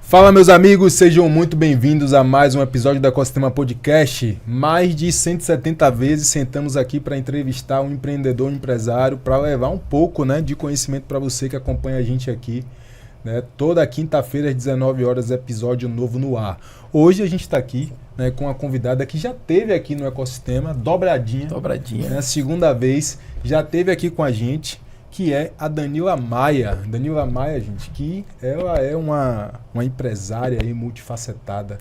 Fala, meus amigos, sejam muito bem-vindos a mais um episódio do Ecosistema Podcast. Mais de 170 vezes sentamos aqui para entrevistar um empreendedor, um empresário, para levar um pouco, de conhecimento para você que acompanha a gente aqui. Toda quinta-feira às 19 horas, episódio novo no ar. Hoje a gente está aqui com uma convidada que já esteve aqui no Ecosistema, Dobradinha. Segunda vez, já esteve aqui com a gente, que é a Danila Maia. Danila Maia, gente, que ela é uma empresária aí multifacetada.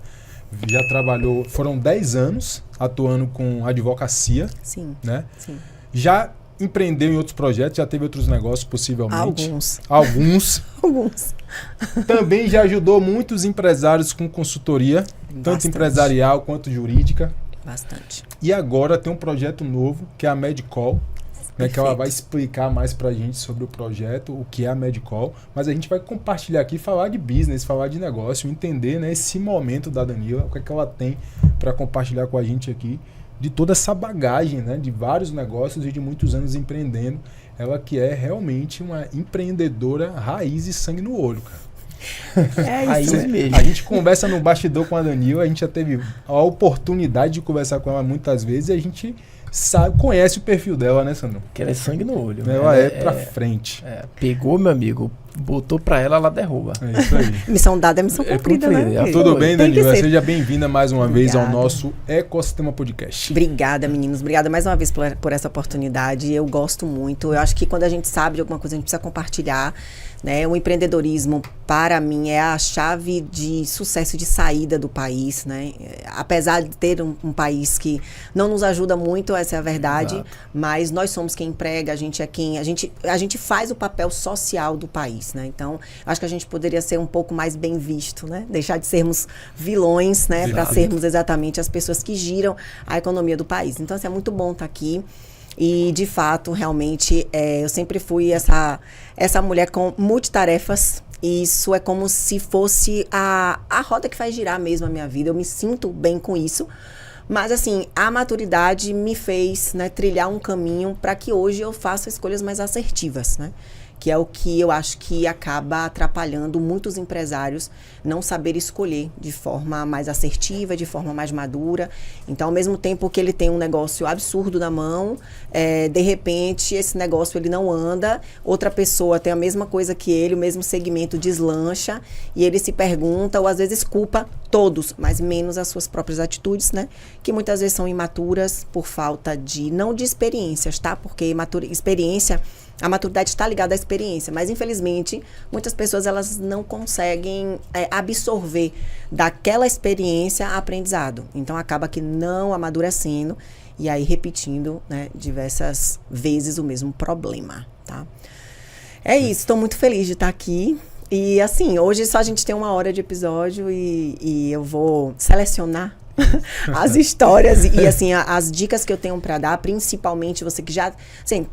Já trabalhou, foram 10 anos atuando com advocacia. Sim, sim. Já empreendeu em outros projetos, já teve outros negócios possivelmente. Alguns. Também já ajudou muitos empresários com consultoria, tanto empresarial quanto jurídica. Bastante. E agora tem um projeto novo, que é a Medcall. Que ela vai explicar mais pra gente sobre o projeto, o que é a Medcall, mas a gente vai compartilhar aqui, falar de business, falar de negócio, entender esse momento da Danila, o que é que ela tem para compartilhar com a gente aqui, de toda essa bagagem, de vários negócios e de muitos anos empreendendo. Ela que é realmente uma empreendedora raiz e sangue no olho, cara. É isso mesmo. A gente conversa no bastidor com a Danila, a gente já teve a oportunidade de conversar com ela muitas vezes e a gente conhece o perfil dela, né, Sandro? Que ela é sangue no olho. Ela é pra frente. Pegou, meu amigo, botou pra ela derruba. É isso aí. Missão dada é missão cumprida, né? Tudo bem, Danila? Seja bem-vinda mais uma vez ao nosso Ecosistema Podcast. Obrigada, meninos. Obrigada mais uma vez por essa oportunidade. Eu gosto muito. Eu acho que quando a gente sabe de alguma coisa, a gente precisa compartilhar. O empreendedorismo, para mim, é a chave de sucesso de saída do país. Apesar de ter um país que não nos ajuda muito, essa é a verdade, exato, mas nós somos quem emprega, a gente faz o papel social do país. Então, acho que a gente poderia ser um pouco mais bem visto, deixar de sermos vilões, para sermos exatamente as pessoas que giram a economia do país. Então, é muito bom estar aqui. E, de fato, realmente, eu sempre fui essa mulher com multitarefas. E isso é como se fosse a roda que faz girar mesmo a minha vida. Eu me sinto bem com isso. Mas, assim, a maturidade me fez trilhar um caminho para que hoje eu faça escolhas mais assertivas, que é o que eu acho que acaba atrapalhando muitos empresários não saber escolher de forma mais assertiva, de forma mais madura. Então, ao mesmo tempo que ele tem um negócio absurdo na mão, de repente, esse negócio ele não anda, outra pessoa tem a mesma coisa que ele, o mesmo segmento deslancha, e ele se pergunta, ou às vezes culpa todos, mas menos as suas próprias atitudes, que muitas vezes são imaturas por falta não de experiências, porque a maturidade está ligada à experiência, mas infelizmente muitas pessoas elas não conseguem absorver daquela experiência aprendizado. Então acaba que não amadurecendo e aí repetindo diversas vezes o mesmo problema. É isso, estou muito feliz de estar aqui. E assim, hoje só a gente tem 1 hora de episódio e eu vou selecionar as histórias e assim, as dicas que eu tenho para dar, principalmente você que já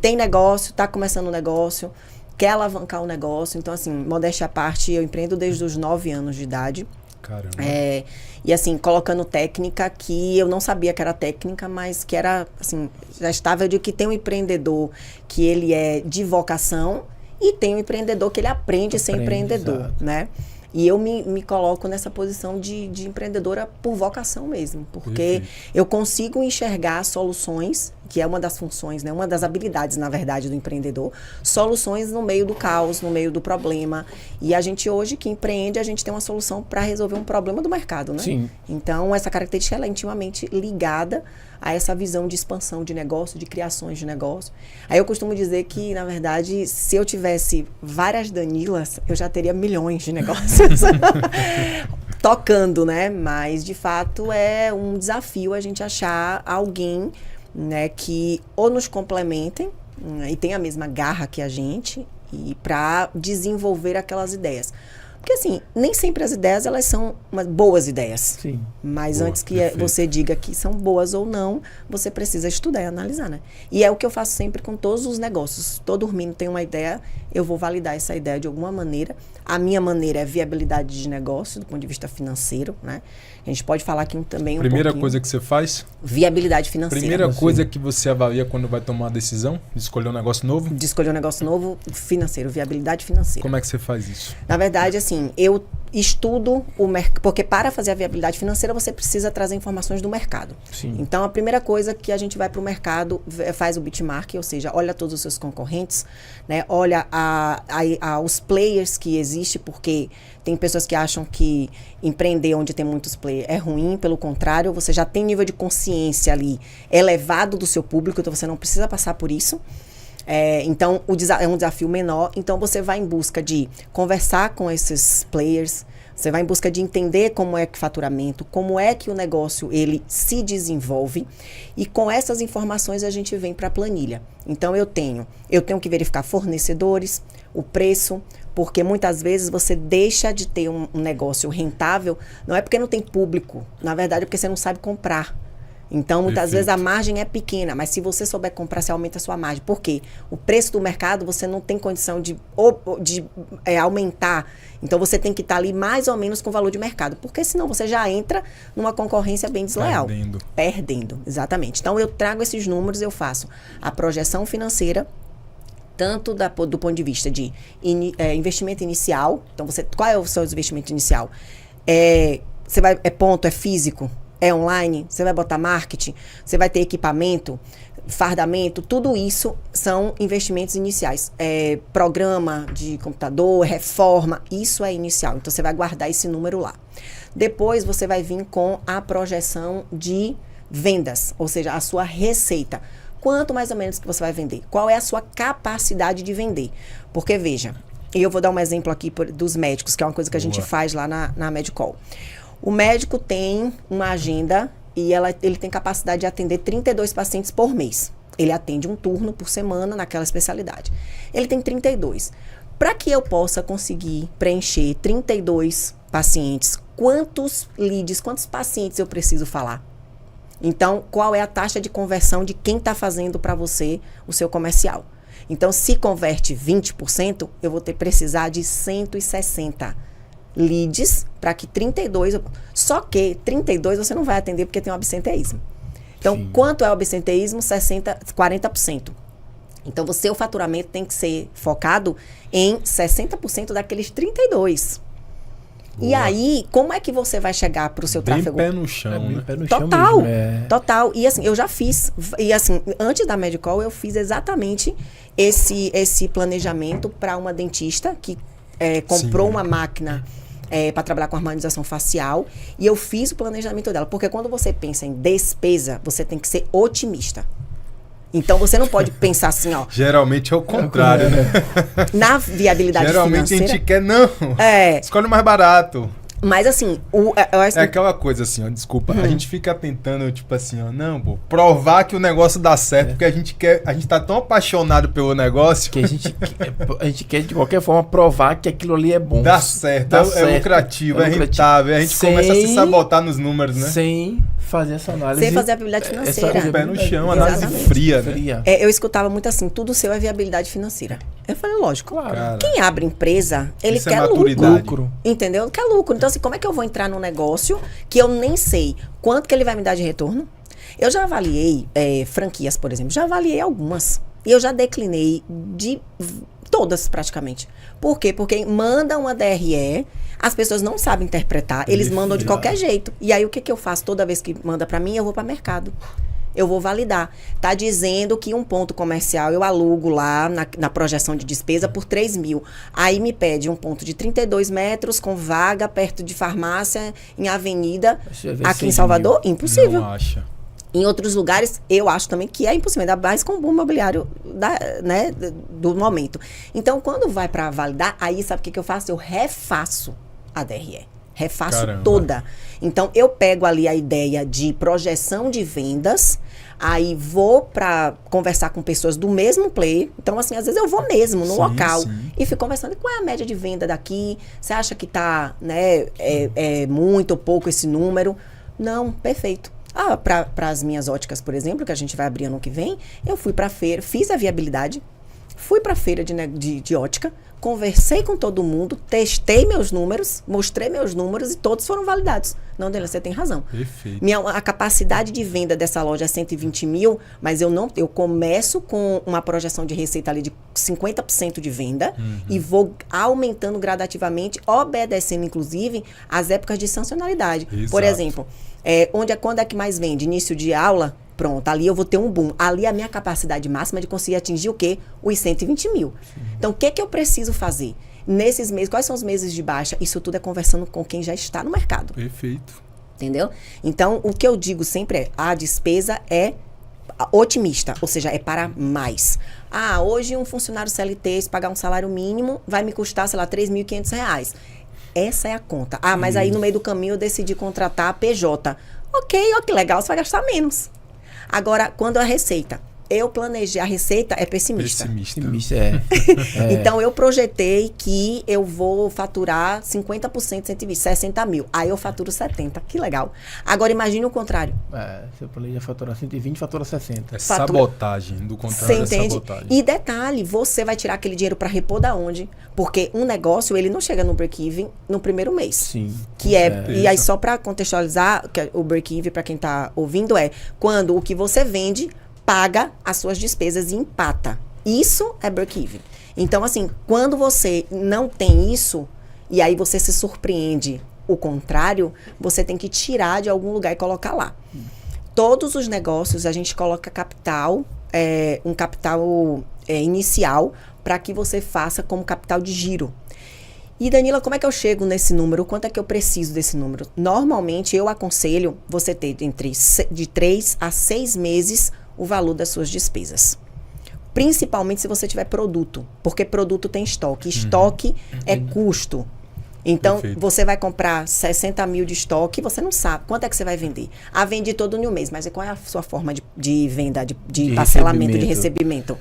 tem negócio, está começando um negócio, quer alavancar o negócio. Então, assim, modéstia à parte, eu empreendo desde os 9 anos de idade. Caramba. E assim, colocando técnica que eu não sabia que era técnica, mas que era, assim, já estava de que tem um empreendedor que ele é de vocação e tem um empreendedor que ele aprende a ser empreendedor, E eu me coloco nessa posição de empreendedora por vocação mesmo, porque eu consigo enxergar soluções, que é uma das funções, uma das habilidades, na verdade, do empreendedor, soluções no meio do caos, no meio do problema. E a gente hoje que empreende, a gente tem uma solução para resolver um problema do mercado, Sim. Então, essa característica ela é intimamente ligada a essa visão de expansão de negócio, de criações de negócio. Aí eu costumo dizer que, na verdade, se eu tivesse várias Danilas, eu já teria milhões de negócios tocando, Mas, de fato, é um desafio a gente achar alguém, que ou nos complementem e tem a mesma garra que a gente e para desenvolver aquelas ideias. Porque, assim, nem sempre as ideias, elas são boas ideias. Sim. Mas antes que você diga que são boas ou não, você precisa estudar e analisar, E é o que eu faço sempre com todos os negócios. Estou dormindo, tenho uma ideia, eu vou validar essa ideia de alguma maneira. A minha maneira é viabilidade de negócio, do ponto de vista financeiro, A gente pode falar aqui também Primeira coisa que você faz? Viabilidade financeira. Primeira coisa que você avalia quando vai tomar uma decisão de escolher um negócio novo? De escolher um negócio novo, financeiro, viabilidade financeira. Como é que você faz isso? Na verdade, assim, assim, eu estudo o mercado, porque para fazer a viabilidade financeira você precisa trazer informações do mercado. Sim. Então, a primeira coisa que a gente vai para o mercado, faz o benchmark, ou seja, olha todos os seus concorrentes, né? Olha os players que existem, porque tem pessoas que acham que empreender onde tem muitos players é ruim, pelo contrário, você já tem nível de consciência ali elevado do seu público, então você não precisa passar por isso. Então, é um desafio menor. Então, você vai em busca de conversar com esses players, você vai em busca de entender como é que faturamento, como é que o negócio ele se desenvolve, e com essas informações a gente vem para a planilha. Então, eu tenho que verificar fornecedores, o preço, porque muitas vezes você deixa de ter um negócio rentável, não é porque não tem público, na verdade é porque você não sabe comprar. Então, muitas vezes a margem é pequena, mas se você souber comprar, você aumenta a sua margem. Por quê? O preço do mercado, você não tem condição de aumentar. Então, você tem que estar ali mais ou menos com o valor de mercado. Porque senão você já entra numa concorrência bem desleal. Perdendo, exatamente. Então, eu trago esses números, eu faço a projeção financeira, tanto do ponto de vista de investimento inicial. Então, qual é o seu investimento inicial? É ponto, é físico? É online, você vai botar marketing, você vai ter equipamento, fardamento, tudo isso são investimentos iniciais. Programa de computador, reforma, isso é inicial. Então, você vai guardar esse número lá. Depois, você vai vir com a projeção de vendas, ou seja, a sua receita. Quanto mais ou menos que você vai vender? Qual é a sua capacidade de vender? Porque, veja, eu vou dar um exemplo aqui dos médicos, que é uma coisa que a gente faz lá na Medcall. O médico tem uma agenda e ele tem capacidade de atender 32 pacientes por mês. Ele atende um turno por semana naquela especialidade. Ele tem 32. Para que eu possa conseguir preencher 32 pacientes, quantos leads, quantos pacientes eu preciso falar? Então, qual é a taxa de conversão de quem está fazendo para você o seu comercial? Então, se converte 20%, eu vou precisar de 160 leads para que 32... Só que 32 você não vai atender porque tem um absenteísmo. Então, sim, quanto é o absenteísmo? 40%. Então, o seu faturamento tem que ser focado em 60% daqueles 32. Boa. E aí, como é que você vai chegar para o seu tráfego? Bem pé no chão, né? Pé no total, chão mesmo, total. E assim, eu já fiz. E assim, antes da Medcall, eu fiz exatamente esse planejamento para uma dentista que comprou uma máquina para trabalhar com harmonização facial. E eu fiz o planejamento dela. Porque quando você pensa em despesa, você tem que ser otimista. Então, você não pode pensar assim, ó... Geralmente é o contrário, né? Na viabilidade geralmente financeira... a gente quer, não. Escolhe o mais barato. Mas assim... É aquela coisa assim, ó, desculpa. A gente fica tentando, tipo assim, ó, não, pô, provar que o negócio dá certo, porque a gente tá tão apaixonado pelo negócio... Que a gente quer, de qualquer forma, provar que aquilo ali é bom. Dá certo, é lucrativo, é rentável. A gente começa a se sabotar nos números, né? Sem fazer essa análise. Sem fazer a viabilidade financeira. Com o pé no chão, análise fria, né? Eu escutava muito assim, tudo seu é viabilidade financeira. Eu falei, lógico. Claro. Quem abre empresa, ele isso quer lucro. Entendeu? Quer lucro. Então, assim, como é que eu vou entrar num negócio que eu nem sei quanto que ele vai me dar de retorno? Eu já avaliei franquias, por exemplo. Já avaliei algumas. E eu já declinei de todas, praticamente. Por quê? Porque manda uma DRE, as pessoas não sabem interpretar, eles mandam de qualquer jeito. E aí, o que eu faço? Toda vez que manda pra mim, eu vou para mercado. Eu vou validar. Tá dizendo que um ponto comercial eu alugo lá na projeção de despesa por 3 mil. Aí me pede um ponto de 32 metros com vaga perto de farmácia em avenida. Aqui em Salvador, impossível. Não acha. Em outros lugares, eu acho também que é impossível, ainda mais com o boom imobiliário do momento. Então, quando vai para validar, aí sabe o que eu faço? Eu refaço a DRE. Refaço toda. Então, eu pego ali a ideia de projeção de vendas, aí vou para conversar com pessoas do mesmo player. Então, assim, às vezes eu vou mesmo no local e fico conversando. Qual é a média de venda daqui? Você acha que tá, né, muito ou pouco esse número? Não, perfeito. Para as minhas óticas, por exemplo, que a gente vai abrir ano que vem, eu fui para a feira, fiz a viabilidade, fui para a feira de ótica, conversei com todo mundo, testei meus números, mostrei meus números e todos foram validados. Não, Daniela, você tem razão. Perfeito. A capacidade de venda dessa loja é 120 mil, mas eu começo com uma projeção de receita ali de 50% de venda e vou aumentando gradativamente, obedecendo, inclusive, as épocas de sancionalidade. Exato. Por exemplo, quando é que mais vende? Início de aula? Pronto, ali eu vou ter um boom. Ali a minha capacidade máxima é de conseguir atingir o quê? Os 120 mil. Então, o que eu preciso fazer? Nesses meses, quais são os meses de baixa? Isso tudo é conversando com quem já está no mercado. Perfeito. Entendeu? Então, o que eu digo sempre é, a despesa é otimista, ou seja, é para mais. Hoje um funcionário CLT, se pagar um salário mínimo, vai me custar, sei lá, R$3.500. Essa é a conta. Mas aí no meio do caminho eu decidi contratar a PJ. Ok, ó, que legal, você vai gastar menos. Agora, quando a receita, eu planejei, a receita é pessimista. Pessimista, Então, eu projetei que eu vou faturar 50%, 120, 60 mil. Aí eu faturo 70, que legal. Agora, imagine o contrário. Você planeja faturar 120, fatura 60. É sabotagem, do contrário você entende? Sabotagem. E detalhe, você vai tirar aquele dinheiro para repor da onde? Porque um negócio, ele não chega no break-even no primeiro mês. Sim. E aí, só para contextualizar, o break-even, para quem está ouvindo, é quando o que você vende paga as suas despesas e empata. Isso é break-even. Então, assim, quando você não tem isso, e aí você se surpreende o contrário, você tem que tirar de algum lugar e colocar lá. Todos os negócios, a gente coloca capital, um capital inicial, para que você faça como capital de giro. E, Danila, como é que eu chego nesse número? Quanto é que eu preciso desse número? Normalmente, eu aconselho você ter de 3 a 6 meses o valor das suas despesas. Principalmente se você tiver produto, porque produto tem estoque. Estoque é custo. Então, você vai comprar 60 mil de estoque, você não sabe quanto é que você vai vender. Vende todo no mês, mas qual é a sua forma de venda, de parcelamento, de recebimento?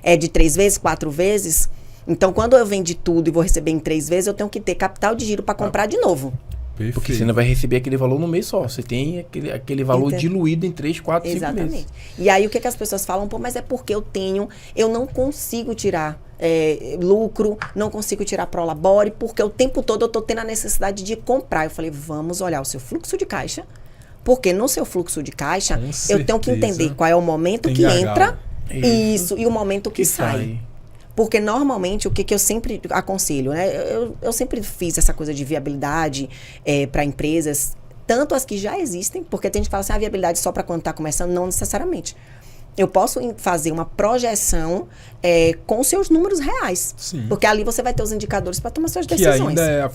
É de 3 vezes, 4 vezes? Então, quando eu vendi tudo e vou receber em 3 vezes, eu tenho que ter capital de giro para comprar de novo. Perfeito. Porque você não vai receber aquele valor no mês só. Você tem aquele valor diluído em 3, 4, 5 meses. Exatamente. E aí, o que as pessoas falam? Mas é porque eu não consigo tirar lucro, não consigo tirar prolabore, porque o tempo todo eu estou tendo a necessidade de comprar. Eu falei, vamos olhar o seu fluxo de caixa, porque no seu fluxo de caixa, eu tenho que entender qual é o momento que entra, e o momento que sai. Porque normalmente o que eu sempre aconselho, né? Eu sempre fiz essa coisa de viabilidade para empresas, tanto as que já existem, porque tem gente que fala assim, a viabilidade só para quando está começando, não necessariamente. Eu posso fazer uma projeção com seus números reais. Sim. Porque ali você vai ter os indicadores para tomar suas que decisões. ainda é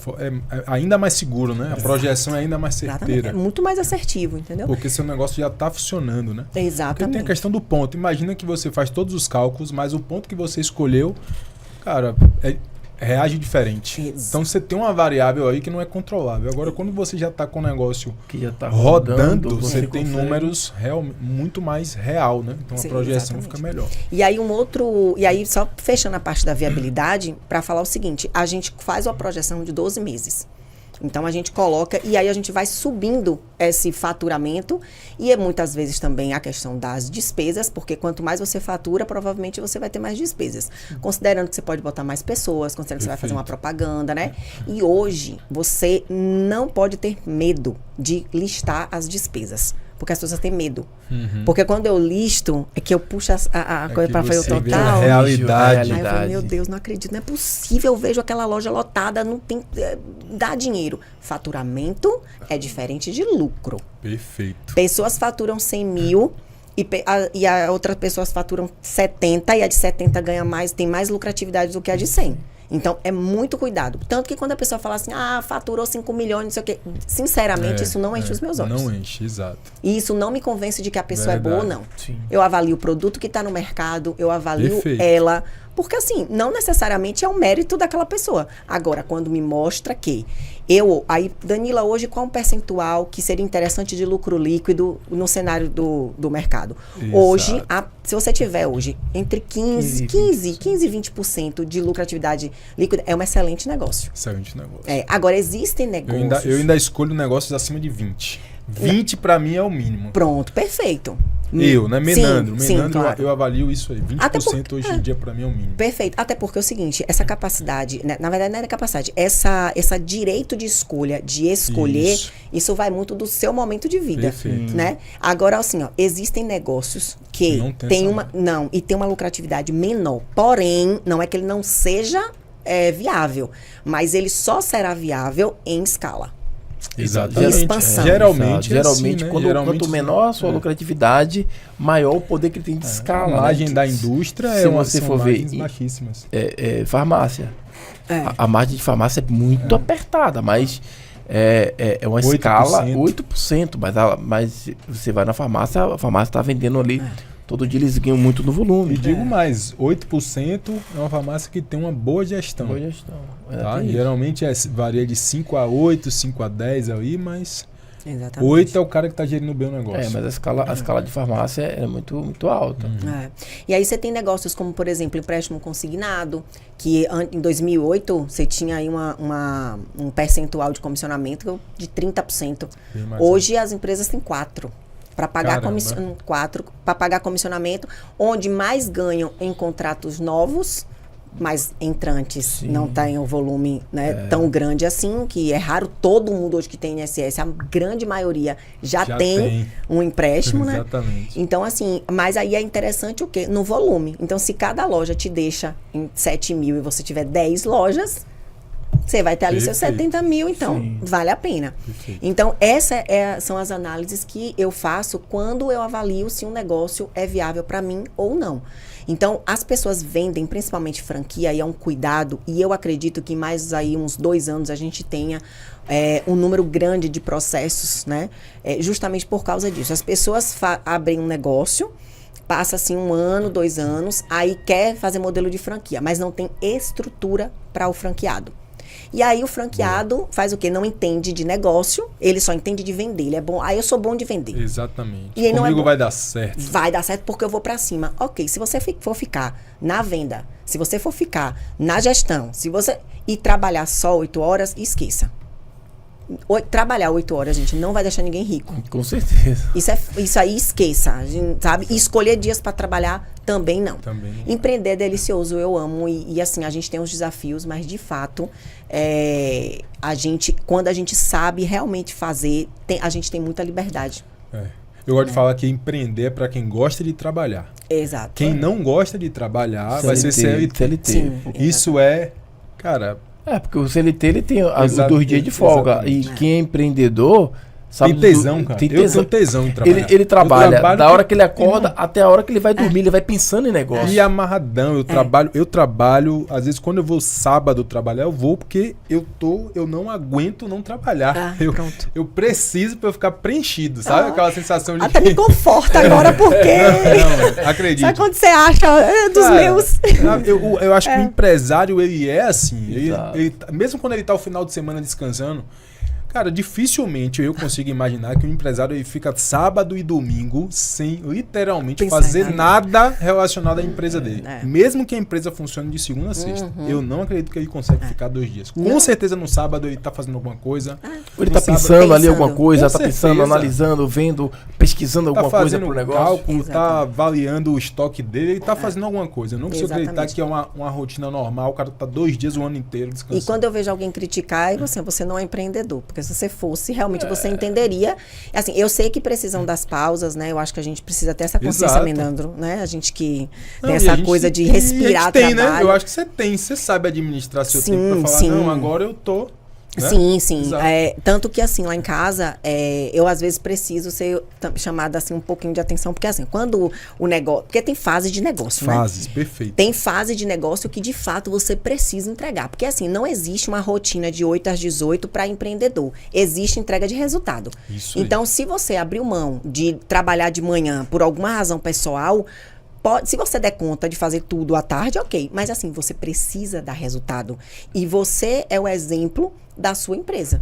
ainda mais seguro, né? A projeção é ainda mais certeira. Exatamente. É muito mais assertivo, entendeu? Porque seu negócio já está funcionando, né? Exatamente. Porque tem a questão do ponto. Imagina que você faz todos os cálculos, mas o ponto que você escolheu, cara, reage diferente. Então você tem uma variável aí que não é controlável. Agora, quando você já está com o negócio que já tá rodando, você tem números muito mais real, né? Então a projeção fica melhor. E aí só fechando a parte da viabilidade, para falar o seguinte, a gente faz uma projeção de 12 meses. Então, a gente coloca e aí a gente vai subindo esse faturamento e muitas vezes também a questão das despesas, porque quanto mais você fatura, provavelmente você vai ter mais despesas. Considerando que você pode botar mais pessoas, considerando que você vai fazer uma propaganda, né? E hoje, você não pode ter medo de listar as despesas. Porque as pessoas têm medo. Porque quando eu listo, é que eu puxo a coisa para fazer o total. Realidade. Aí eu falo, meu Deus, não acredito, não é possível. Eu vejo aquela loja lotada, não tem. Dá dinheiro. Faturamento é diferente de lucro. Perfeito. Pessoas faturam 100 mil e a outras pessoas faturam 70 e a de 70 ganha mais, tem mais lucratividade do que a de 100. Então, é muito cuidado. Tanto que quando a pessoa fala assim, faturou 5 milhões, não sei o quê. Sinceramente, isso não enche os meus olhos. Não enche, exato. E isso não me convence de que a pessoa é boa ou não. Sim. Eu avalio o produto que está no mercado, eu avalio ela. Porque, assim, não necessariamente é um mérito daquela pessoa. Agora, quando me mostra que aí, Danila, hoje, qual é um percentual que seria interessante de lucro líquido no cenário do mercado? Exato. Hoje, se você tiver hoje entre 15 e 20% de lucratividade líquida, é um excelente negócio. Excelente negócio. Agora, existem negócios... Eu ainda escolho negócios acima de 20. 20 para mim é o mínimo. Pronto, perfeito. Eu, né? Menandro. Sim, Menandro, claro. eu avalio isso aí. 20% hoje em dia, para mim, é o mínimo. Perfeito. Até porque é o seguinte, essa capacidade, né, na verdade não é capacidade, essa direito de escolha, de escolher, isso vai muito do seu momento de vida. Perfeito. Né? Agora, assim, ó, existem negócios que não tem tem essa e tem uma lucratividade menor. Porém, não é que ele não seja viável, mas ele só será viável em escala. Exatamente. Expansão. Geralmente, Geralmente, né? quanto menor a sua lucratividade, maior o poder que ele tem de escala. A margem da indústria se você são for ver, margens baixíssimas. Farmácia. A margem de farmácia é muito apertada, mas é uma 8%. escala 8%. Mas você vai na farmácia, a farmácia está vendendo ali. Todo dia eles ganham muito no volume. E digo mais, 8% é uma farmácia que tem uma boa gestão. Boa gestão. Tá? Geralmente varia de 5 a 8, 5 a 10 aí, mas Exatamente. 8 é o cara que está gerindo bem o negócio. Mas a escala de farmácia é muito, muito alta. E aí você tem negócios como, por exemplo, empréstimo consignado, que em 2008 você tinha aí um percentual de comissionamento de 30%. Hoje as empresas têm 4%. Para pagar, pagar comissionamento, onde mais ganham em contratos novos, mas entrantes não tem o volume, né, tão grande assim, que é raro. Todo mundo hoje que tem INSS, a grande maioria já tem um empréstimo, né? Exatamente. Então, assim, mas aí é interessante o quê? No volume. Então, se cada loja te deixa em 7 mil e você tiver 10 lojas, você vai ter ali seus 70 mil, então vale a pena. Perfeito. Então, essas são as análises que eu faço quando eu avalio se um negócio é viável para mim ou não. Então, as pessoas vendem, principalmente franquia, e é um cuidado, e eu acredito que mais aí uns 2 anos a gente tenha um número grande de processos, né? Justamente por causa disso. As pessoas abrem um negócio, passa assim 1 ano, 2 anos, aí quer fazer modelo de franquia, mas não tem estrutura para o franqueado. E aí o franqueado faz o quê? Não entende de negócio, ele só entende de vender. Ele é bom. Aí eu sou bom de vender. Exatamente. E comigo vai dar certo. Vai dar certo porque eu vou pra cima. Ok, se você for ficar na venda, se você for ficar na gestão, e trabalhar só 8 horas, esqueça. Trabalhar 8 horas, gente, não vai deixar ninguém rico. Com certeza. Isso aí esqueça, sabe? E escolher dias para trabalhar também não. Empreender é delicioso, eu amo. E assim, a gente tem uns desafios, mas de fato, quando a gente sabe realmente fazer, a gente tem muita liberdade. Eu gosto de falar que empreender é para quem gosta de trabalhar. Exato. Quem não gosta de trabalhar vai ser CLT. Sim, isso cara... porque o CLT ele tem os 2 dias de folga. Exatamente. E quem é empreendedor... Sabe, tem tesão, cara. Eu tenho tesão em trabalhar. Ele trabalha da hora que ele acorda até a hora que ele vai dormir. Ele vai pensando em negócio. E amarradão. Eu trabalho, às vezes quando eu vou sábado trabalhar, eu vou porque eu não aguento não trabalhar. Eu preciso pra eu ficar preenchido, sabe? Aquela sensação de... Até me conforta agora, porque... Não, acredite. Sabe quando você acha dos meus... Eu acho que o empresário, ele é assim. Mesmo quando ele tá o final de semana descansando... Cara, dificilmente eu consigo imaginar que um empresário ele fica sábado e domingo sem literalmente fazer nada relacionado à empresa dele. Mesmo que a empresa funcione de segunda a sexta. Eu não acredito que ele consegue ficar 2 dias. Com certeza no sábado ele tá fazendo alguma coisa. Ele tá pensando ali alguma coisa, tá pensando, analisando, vendo, pesquisando alguma coisa pro negócio. Cálculo, tá avaliando o estoque dele, ele tá fazendo alguma coisa. Eu não consigo acreditar que é uma rotina normal, o cara tá 2 dias o ano inteiro descansando. E quando eu vejo alguém criticar, você não é empreendedor, porque se você fosse, realmente você entenderia. Assim, eu sei que precisam das pausas, né? Eu acho que a gente precisa ter essa consciência, Menandro, né? A gente que tem essa coisa de respirar trabalho. Né? Eu acho que você sabe administrar seu tempo pra falar, não, agora eu tô... Né? Sim. Tanto que assim, lá em casa, eu às vezes preciso ser chamada assim um pouquinho de atenção, porque assim, quando o negócio... Porque tem fase de negócio, Fases, perfeito. Tem fase de negócio que de fato você precisa entregar. Porque assim, não existe uma rotina de 8 às 18 para empreendedor. Existe entrega de resultado. Então, se você abriu mão de trabalhar de manhã por alguma razão pessoal... Se você der conta de fazer tudo à tarde, ok. Mas assim, você precisa dar resultado. E você é o exemplo da sua empresa.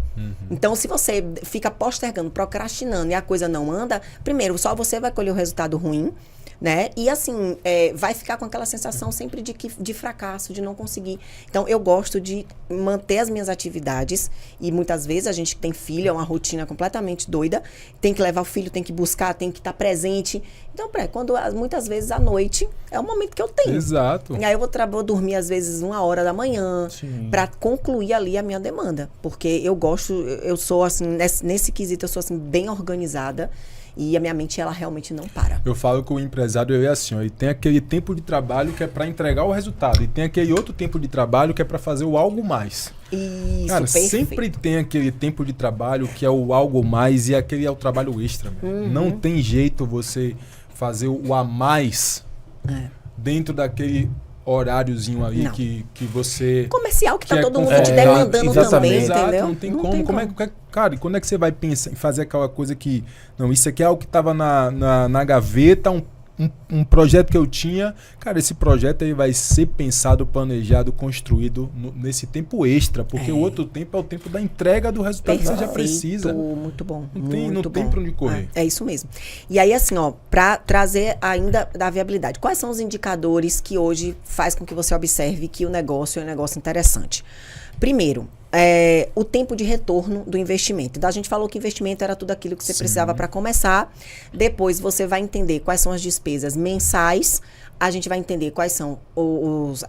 Então, se você fica postergando, procrastinando e a coisa não anda, primeiro, só você vai colher o resultado ruim. né? E assim, vai ficar com aquela sensação sempre de fracasso, de não conseguir. Então, eu gosto de manter as minhas atividades e muitas vezes a gente que tem filho, é uma rotina completamente doida, tem que levar o filho, tem que buscar, tem que estar presente. Então, muitas vezes à noite é o momento que eu tenho. Exato. E aí eu vou dormir às vezes 1h da manhã para concluir ali a minha demanda, porque eu sou assim, nesse quesito eu sou assim bem organizada. E a minha mente, ela realmente não para. Eu falo que o empresário é assim, ó, ele tem aquele tempo de trabalho que é para entregar o resultado. E tem aquele outro tempo de trabalho que é para fazer o algo mais. Isso, cara, perfeito. Sempre tem aquele tempo de trabalho que é o algo mais e aquele é o trabalho extra. Não tem jeito você fazer o a mais dentro daquele horáriozinho ali que você... Comercial que tá todo mundo te demandando demandando também, Exato, entendeu? não tem como. Cara, e quando é que você vai pensar em fazer aquela coisa que... Não, isso aqui é algo que estava na gaveta, um projeto que eu tinha. Cara, esse projeto aí vai ser pensado, planejado, construído nesse tempo extra, porque o outro tempo é o tempo da entrega do resultado que você já precisa. Muito bom. Não tem pra onde correr. É isso mesmo. E aí, assim, ó, pra trazer ainda da viabilidade, quais são os indicadores que hoje faz com que você observe que o negócio é um negócio interessante? Primeiro, o tempo de retorno do investimento. Então, a gente falou que investimento era tudo aquilo que você precisava para começar. Depois, você vai entender quais são as despesas mensais. A gente vai entender quais são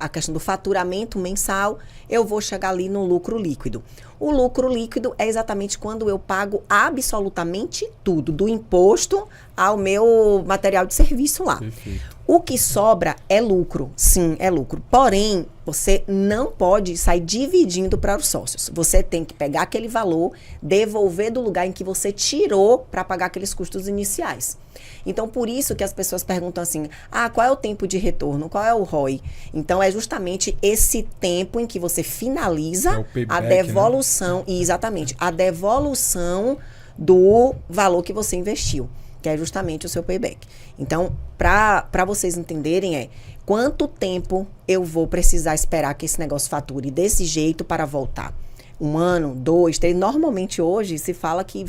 a questão do faturamento mensal. Eu vou chegar ali no lucro líquido. O lucro líquido é exatamente quando eu pago absolutamente tudo, do imposto ao meu material de serviço lá. Perfeito. O que sobra é lucro, sim, é lucro. Porém, você não pode sair dividindo para os sócios. Você tem que pegar aquele valor, devolver do lugar em que você tirou para pagar aqueles custos iniciais. Então, por isso que as pessoas perguntam assim, qual é o tempo de retorno? Qual é o ROI? Então, é justamente esse tempo em que você finaliza o payback, a devolução, e exatamente, a devolução do valor que você investiu, que é justamente o seu payback. Então, para vocês entenderem, quanto tempo eu vou precisar esperar que esse negócio fature desse jeito para voltar? 1 ano, 2, 3. Normalmente hoje se fala que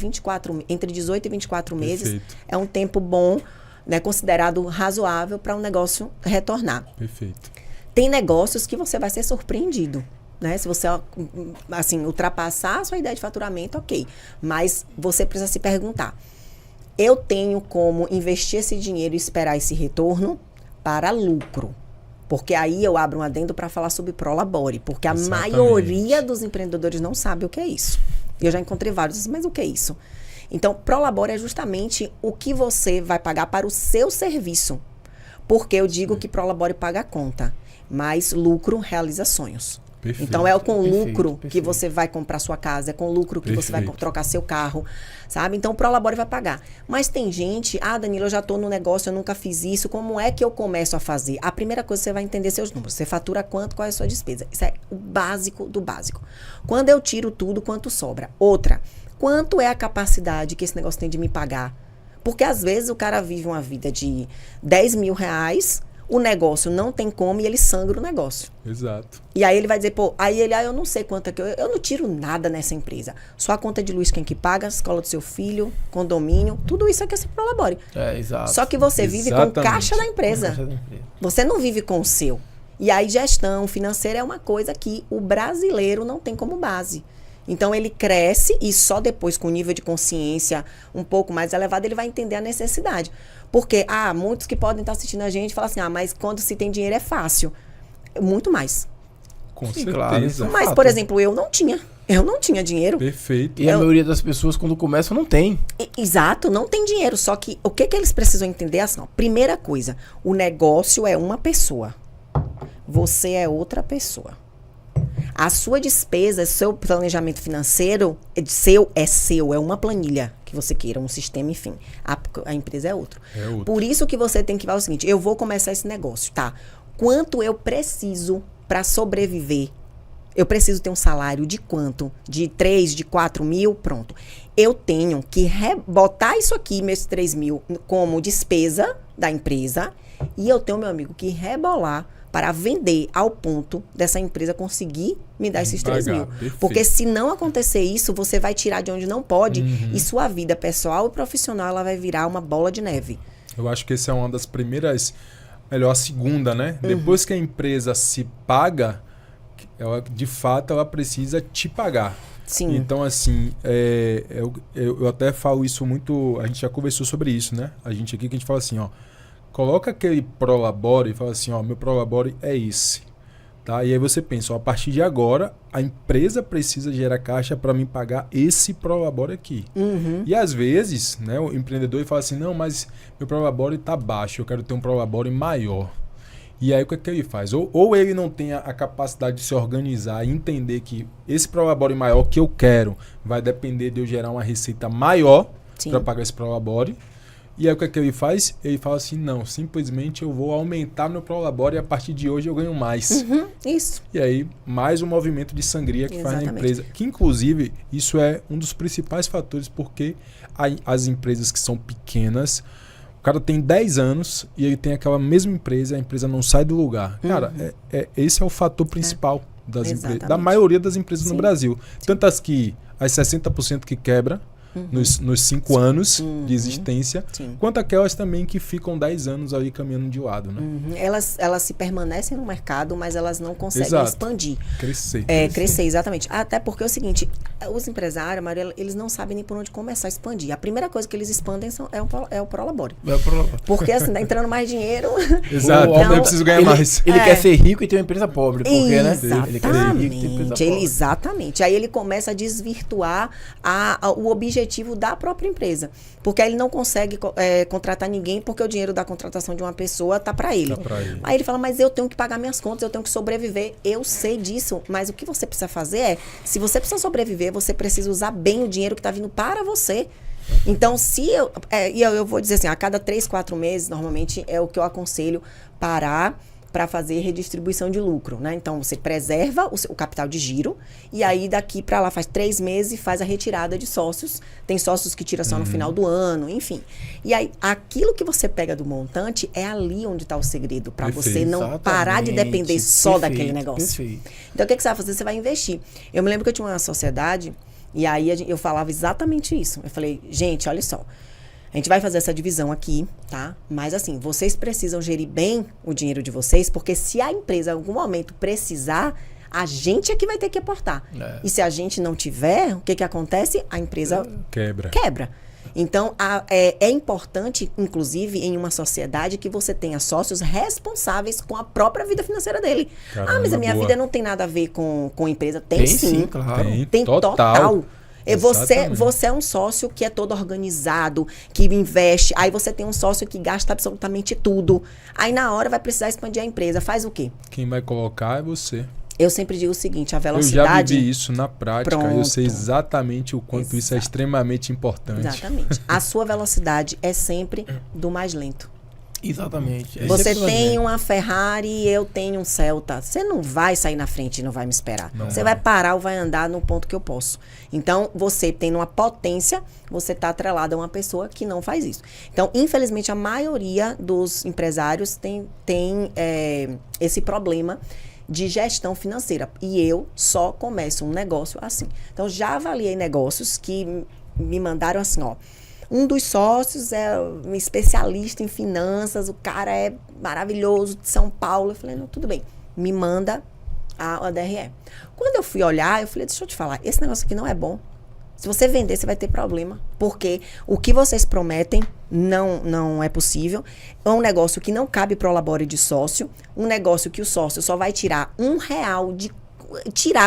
entre 18 e 24 meses Perfeito. É um tempo bom, né, considerado razoável para um negócio retornar. Perfeito. Tem negócios que você vai ser surpreendido. Né? Se você assim, ultrapassar a sua ideia de faturamento, ok. Mas você precisa se perguntar, eu tenho como investir esse dinheiro e esperar esse retorno para lucro? Porque aí eu abro um adendo para falar sobre Prolabore, porque Exatamente. A maioria dos empreendedores não sabe o que é isso. Eu já encontrei vários, mas o que é isso? Então, Prolabore é justamente o que você vai pagar para o seu serviço. Porque eu digo que Prolabore paga a conta, mas lucro realiza sonhos. Perfeito. Então, é com lucro que Perfeito. você vai comprar sua casa, é com lucro que você vai Perfeito. trocar seu carro, sabe? Então, o Prolabore vai pagar. Mas tem gente, Danilo, eu já estou no negócio, eu nunca fiz isso, como é que eu começo a fazer? A primeira coisa, você vai entender seus números. Você fatura quanto, qual é a sua despesa. Isso é o básico do básico. Quando eu tiro tudo, quanto sobra? Outra, quanto é a capacidade que esse negócio tem de me pagar? Porque, às vezes, o cara vive uma vida de 10 mil reais, o negócio não tem como e ele sangra o negócio. Exato. E aí ele vai dizer, eu não sei quanto é que eu não tiro nada nessa empresa. Só a conta de luz quem que paga, a escola do seu filho, condomínio, tudo isso é que você Prolabore. Exato. Só que você vive com o caixa da empresa. Você não vive com o seu. E aí gestão financeira é uma coisa que o brasileiro não tem como base. Então ele cresce e só depois, com o nível de consciência um pouco mais elevado, ele vai entender a necessidade. Porque muitos que podem estar assistindo a gente falam assim, mas quando se tem dinheiro é fácil. Muito mais. Com Sim, certeza. claro. Mas, por exemplo, eu não tinha dinheiro. Perfeito. E a maioria das pessoas, quando começam, não tem. Exato, não tem dinheiro. Só que o que eles precisam entender é assim, primeira coisa, o negócio é uma pessoa. Você é outra pessoa. A sua despesa, seu planejamento financeiro é seu, é uma planilha que você queira, um sistema, enfim. A empresa é outro. Por isso que você tem que falar o seguinte, eu vou começar esse negócio, tá? Quanto eu preciso para sobreviver? Eu preciso ter um salário de quanto? De 3, de 4 mil? Pronto. Eu tenho que botar isso aqui, meus 3 mil, como despesa da empresa, e eu tenho, meu amigo, que rebolar para vender ao ponto dessa empresa conseguir me dar esses 3 mil. Perfeito. Porque se não acontecer isso, você vai tirar de onde não pode e sua vida pessoal e profissional ela vai virar uma bola de neve. Eu acho que essa é uma das primeiras, melhor, a segunda, né? Depois que a empresa se paga, ela, de fato, ela precisa te pagar. Sim. Então, assim, eu até falo isso muito, a gente já conversou sobre isso, né? A gente aqui que a gente fala assim, ó, coloca aquele Prolabore e fala assim, ó, meu Prolabore é esse. Tá? E aí você pensa, ó, a partir de agora, a empresa precisa gerar caixa para me pagar esse Prolabore aqui. E às vezes, né, o empreendedor ele fala assim, não, mas meu Prolabore está baixo, eu quero ter um Prolabore maior. E aí o que é que ele faz? Ou ele não tem a capacidade de se organizar e entender que esse Prolabore maior que eu quero vai depender de eu gerar uma receita maior para pagar esse Prolabore. E aí o que é que ele faz? Ele fala assim, não, simplesmente eu vou aumentar meu Prolabore e a partir de hoje eu ganho mais. Isso. E aí, mais um movimento de sangria que faz na empresa. Que, inclusive, isso é um dos principais fatores porque as empresas que são pequenas, o cara tem 10 anos e ele tem aquela mesma empresa, a empresa não sai do lugar. Cara, esse é o fator principal das empresas, da maioria das empresas no Brasil. Tantas que as 60% que quebra, nos 5 anos de existência, quanto aquelas também que ficam 10 anos aí caminhando de lado, né? Elas se permanecem no mercado, mas elas não conseguem expandir. Crescer, exatamente. Até porque é o seguinte, os empresários, Maria, eles não sabem nem por onde começar a expandir. A primeira coisa que eles expandem é o Prolabore. Porque assim, tá entrando mais dinheiro. Exato, então, eu preciso ganhar mais. Ele quer ser rico e ter uma empresa pobre, porque, né? Ele quer ser rico e ter empresa pobre. Exatamente. Aí ele começa a desvirtuar o objetivo da própria empresa. Porque aí ele não consegue contratar ninguém porque o dinheiro da contratação de uma pessoa tá para ele. Aí ele fala, mas eu tenho que pagar minhas contas, eu tenho que sobreviver. Eu sei disso, mas o que você precisa fazer se você precisa sobreviver, você precisa usar bem o dinheiro que tá vindo para você. Então, eu vou dizer assim, a cada 3, 4 meses, normalmente é o que eu aconselho parar para fazer redistribuição de lucro, né? Então, você preserva o capital de giro e aí daqui para lá faz 3 meses e faz a retirada de sócios. Tem sócios que tiram só no final do ano, enfim. E aí, aquilo que você pega do montante é ali onde está o segredo, para você não parar de depender só daquele negócio. Então, o que você vai fazer? Você vai investir. Eu me lembro que eu tinha uma sociedade e aí eu falava exatamente isso. Eu falei, gente, olha só, a gente vai fazer essa divisão aqui, tá? Mas assim, vocês precisam gerir bem o dinheiro de vocês, porque se a empresa em algum momento precisar, a gente é que vai ter que aportar. E se a gente não tiver, o que acontece? A empresa quebra. Então, é importante, inclusive, em uma sociedade que você tenha sócios responsáveis com a própria vida financeira dele. Caramba, mas a minha vida não tem nada a ver com empresa. Tem sim, claro. Tem total. Você é um sócio que é todo organizado, que investe. Aí você tem um sócio que gasta absolutamente tudo. Aí na hora vai precisar expandir a empresa. Faz o quê? Quem vai colocar é você. Eu sempre digo o seguinte, a velocidade... Eu já vivi isso na prática. Pronto. Eu sei exatamente o quanto isso é extremamente importante. Exatamente. A sua velocidade é sempre do mais lento. Exatamente. Você tem uma Ferrari e eu tenho um Celta. Você não vai sair na frente e não vai me esperar. Você vai parar ou vai andar no ponto que eu posso. Então, você tendo uma potência, você está atrelado a uma pessoa que não faz isso. Então, infelizmente, a maioria dos empresários tem esse problema de gestão financeira. E eu só começo um negócio assim. Então, já avaliei negócios que me mandaram assim, ó. Um dos sócios é um especialista em finanças, o cara é maravilhoso, de São Paulo. Eu falei, não, tudo bem, me manda a DRE. Quando eu fui olhar, eu falei, deixa eu te falar, esse negócio aqui não é bom. Se você vender, você vai ter problema, porque o que vocês prometem não é possível. É um negócio que não cabe Prolabore de sócio, um negócio que o sócio só vai tirar R$1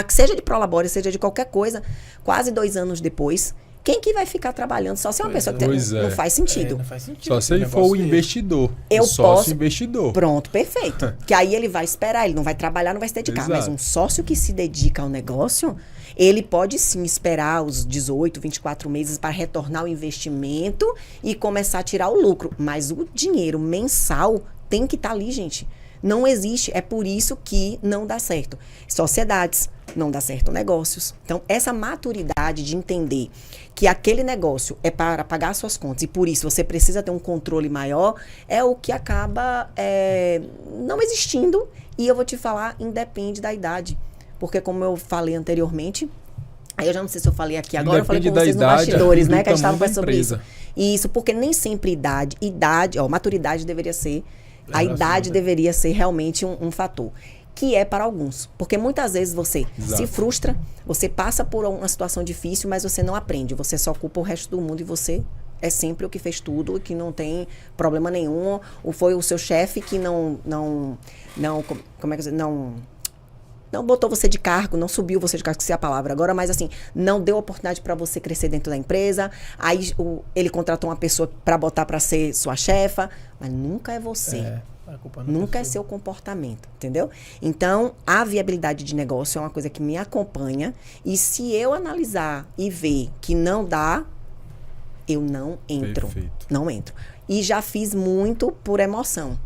que seja de Prolabore, seja de qualquer coisa, quase 2 anos depois. Quem que vai ficar trabalhando só se é uma pessoa que não faz sentido. Não faz sentido. Só se ele for o investidor. Eu sócio investidor. Pronto, perfeito. Que aí ele vai esperar, ele não vai trabalhar, não vai se dedicar. Exato. Mas um sócio que se dedica ao negócio, ele pode sim esperar os 18, 24 meses para retornar o investimento e começar a tirar o lucro. Mas o dinheiro mensal tem que estar ali, gente. Não existe, é por isso que não dá certo. Sociedades, não dá certo negócios. Então, essa maturidade de entender que aquele negócio é para pagar suas contas e por isso você precisa ter um controle maior, é o que acaba não existindo. E eu vou te falar, independe da idade. Porque como eu falei anteriormente, Aí eu já não sei se eu falei aqui agora, eu falei com Depende vocês no da idade, bastidores, do né? Que a gente tamanho estava da conversando sobre isso. empresa. Isso, porque nem sempre maturidade deveria ser, a Era idade assim, né? deveria ser realmente um fator. Que é para alguns. Porque muitas vezes você Exato. se frustra, você passa por uma situação difícil, mas você não aprende. Você só culpa o resto do mundo e você é sempre o que fez tudo, que não tem problema nenhum. Ou foi o seu chefe que não como é que não botou você de cargo, não subiu você de cargo, esqueci a palavra agora, mas assim, não deu oportunidade para você crescer dentro da empresa. Aí ele contratou uma pessoa para botar para ser sua chefa, mas nunca é você. A culpa não Nunca é sua. seu comportamento, entendeu? Então, a viabilidade de negócio é uma coisa que me acompanha. E se eu analisar e ver que não dá, eu não entro. Perfeito. Não entro. E já fiz muito por emoção.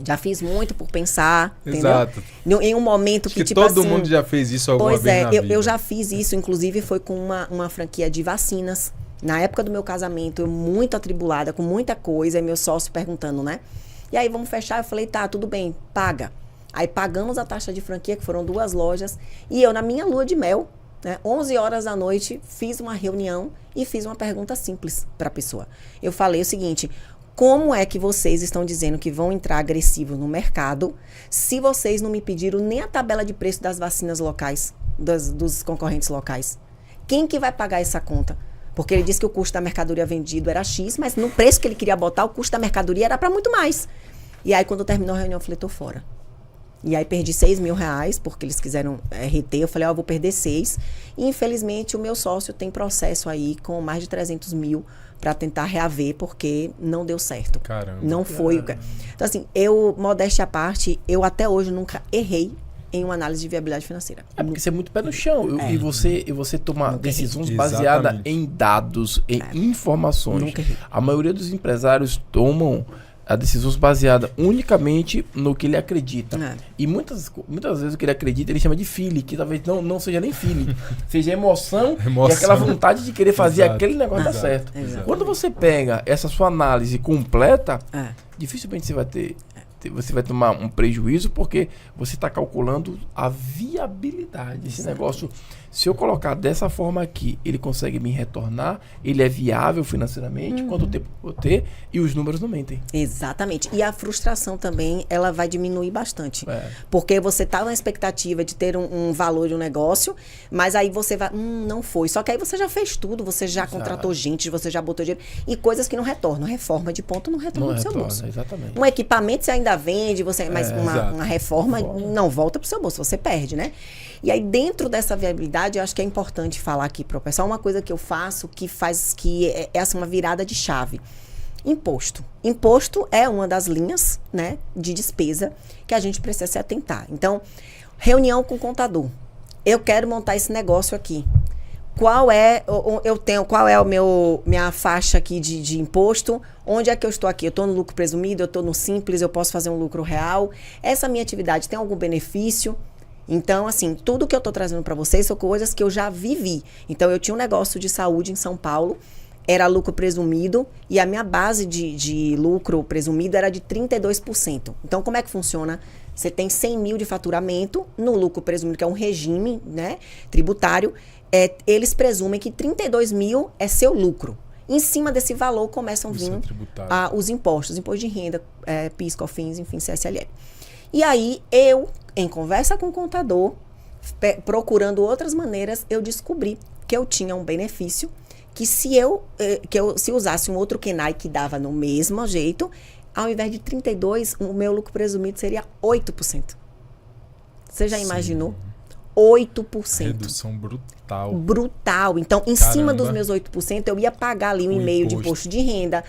Já fiz muito por pensar, Exato. entendeu? Em um momento Acho que, que tipo todo assim... mundo já fez isso alguma Pois vez é, na vida. eu já fiz isso, inclusive foi com uma franquia de vacinas. Na época do meu casamento, eu muito atribulada, com muita coisa, e meu sócio perguntando, né? E aí, vamos fechar? Eu falei, tá, tudo bem, paga. Aí pagamos a taxa de franquia, que foram 2 lojas, e eu, na minha lua de mel, né, 11 horas da noite, fiz uma reunião e fiz uma pergunta simples para a pessoa. Eu falei o seguinte: como é que vocês estão dizendo que vão entrar agressivos no mercado se vocês não me pediram nem a tabela de preço das vacinas locais, dos concorrentes locais? Quem que vai pagar essa conta? Porque ele disse que o custo da mercadoria vendido era X, mas no preço que ele queria botar, o custo da mercadoria era para muito mais. E aí, quando terminou a reunião, eu falei, tô fora. E aí, perdi R$6.000, porque eles quiseram reter. Eu falei, eu vou perder 6. E, infelizmente, o meu sócio tem processo aí com mais de 300 mil para tentar reaver, porque não deu certo. Caramba. Não foi. Então, assim, eu, modéstia à parte, eu até hoje nunca errei em uma análise de viabilidade financeira. É porque você é muito pé no chão. E você toma decisões Exatamente. baseadas em dados, em informações. Nunca errei. A maioria dos empresários tomam a decisões baseadas unicamente no que ele acredita. É. E muitas vezes o que ele acredita, ele chama de feeling, que talvez não seja nem feeling. Seja emoção e aquela vontade de querer fazer Exato. aquele negócio dar Exato. certo. Exato. Quando você pega essa sua análise completa, É. dificilmente você vai tomar um prejuízo, porque você está calculando a viabilidade. Esse negócio, se eu colocar dessa forma aqui, ele consegue me retornar, ele é viável financeiramente, quanto tempo eu vou ter, e os números não mentem. Exatamente. E a frustração também, ela vai diminuir bastante. É. Porque você tá na expectativa de ter um valor de um negócio, mas aí você vai, não foi. Só que aí você já fez tudo, você já contratou gente, você já botou dinheiro, e coisas que não retornam. Reforma de ponto não retorna do seu bolso. Exatamente. Um equipamento você ainda vende, mas exato. uma reforma não volta pro seu bolso, você perde, né? E aí, dentro dessa viabilidade, eu acho que é importante falar aqui pro pessoal uma coisa que eu faço que é assim, uma virada de chave. Imposto. Imposto é uma das linhas, né, de despesa que a gente precisa se atentar. Então, reunião com o contador. Eu quero montar esse negócio aqui. Qual é minha faixa aqui de imposto? Onde é que eu estou aqui? Eu estou no lucro presumido, eu estou no simples, eu posso fazer um lucro real? Essa minha atividade tem algum benefício? Então, assim, tudo que eu estou trazendo para vocês são coisas que eu já vivi. Então, eu tinha um negócio de saúde em São Paulo, era lucro presumido, e a minha base de lucro presumido era de 32%. Então, como é que funciona? Você tem 100 mil de faturamento no lucro presumido, que é um regime, né, tributário. Eles presumem que 32 mil é seu lucro. Em cima desse valor começam a vir os impostos. Imposto de renda, PIS, COFINS, enfim, CSLL. E aí, eu, em conversa com o contador, procurando outras maneiras, eu descobri que eu tinha um benefício que se eu usasse um outro KENAI que dava no mesmo jeito, ao invés de 32, o meu lucro presumido seria 8%. Você já imaginou? 8%. Redução brutal. Brutal. Então, em cima dos meus 8%, eu ia pagar ali 1,5% de imposto de renda,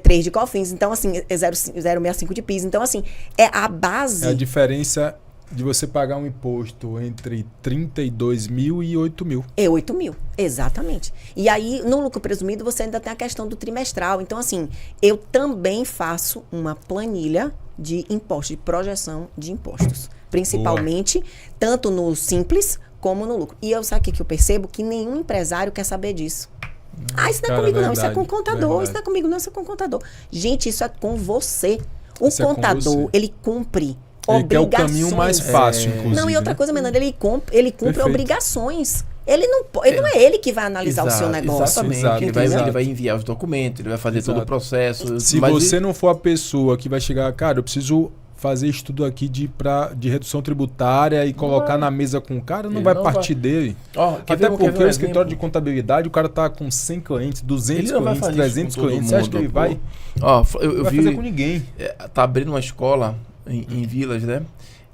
3 de COFINS, então assim, 0,65 de PIS. Então, assim, é a base. É a diferença de você pagar um imposto entre 32 mil e 8 mil. É 8 mil, exatamente. E aí, no lucro presumido, você ainda tem a questão do trimestral. Então, assim, eu também faço uma planilha de impostos, de projeção de impostos. Principalmente, tanto no simples como no lucro. E sabe o que eu percebo? Que nenhum empresário quer saber disso. Isso não é comigo não, isso é com o contador. Isso não é comigo não, isso é com o contador. Gente, isso é com você. O contador, ele cumpre obrigações. Quer o caminho mais fácil, inclusive. Não, e outra coisa, Menandro, ele cumpre Perfeito. obrigações. não é ele que vai analisar o seu negócio. Exatamente. Exato, Ele vai enviar os documentos, ele vai fazer todo o processo. Se você não for a pessoa que vai chegar, cara, eu preciso fazer estudo aqui de redução tributária e colocar na mesa com o cara, não vai partir dele. Até porque o escritório de contabilidade, o cara tá com 100 clientes, 200 clientes, 300 clientes. Você acha que ele vai? Eu vai vi, fazer com ninguém. Tá abrindo uma escola em Vilas, né?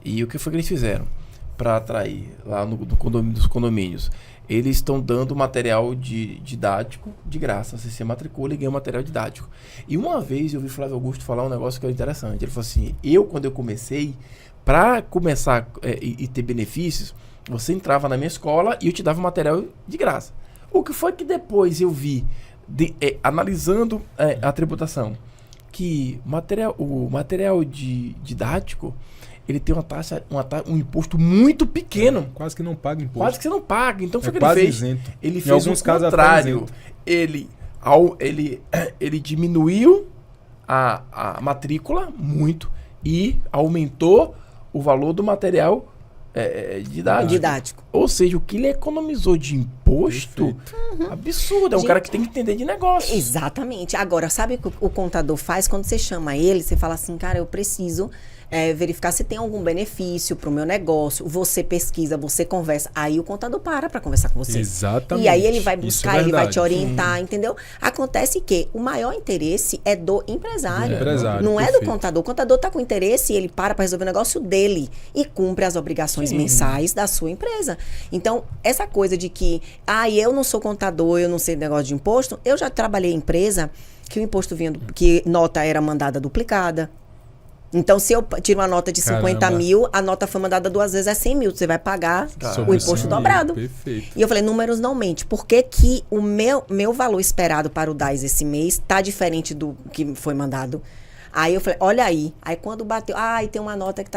E o que foi que eles fizeram para atrair lá no condomínio, dos condomínios? Eles estão dando material didático de graça. Você se matricula e ganha material didático. E uma vez eu vi Flávio Augusto falar um negócio que era interessante. Ele falou assim, quando eu comecei, para começar e ter benefícios, você entrava na minha escola e eu te dava material de graça. O que foi que depois eu vi, analisando a tributação, que o material didático, ele tem um imposto muito pequeno. Quase que não paga imposto. Quase que você não paga. Então foi o que ele fez. Isento. Ele fez alguns casos contrário. Ele diminuiu a matrícula muito e aumentou o valor do material didático. Ou seja, o que ele economizou de imposto, absurdo. É um cara que tem que entender de negócio. Exatamente. Agora, sabe o que o contador faz? Quando você chama ele, você fala assim, cara, eu preciso verificar se tem algum benefício para o meu negócio. Você pesquisa, você conversa. Aí o contador para conversar com você. Exatamente. E aí ele vai buscar, ele vai te orientar, entendeu? Acontece que o maior interesse é do empresário. Não é do contador. O contador está com interesse e ele para resolver o negócio dele e cumpre as obrigações mensais da sua empresa. Então, essa coisa de que, eu não sou contador, eu não sei negócio de imposto, eu já trabalhei em empresa que o imposto vinha, que nota era mandada duplicada. Então, se eu tiro uma nota de 50 mil, a nota foi mandada 2 vezes, é 100 mil. Você vai pagar o imposto dobrado. Perfeito. E eu falei, números não mente. Por que que o meu valor esperado para o DAS esse mês está diferente do que foi mandado? Aí eu falei, olha aí. Aí quando bateu, e tem uma nota que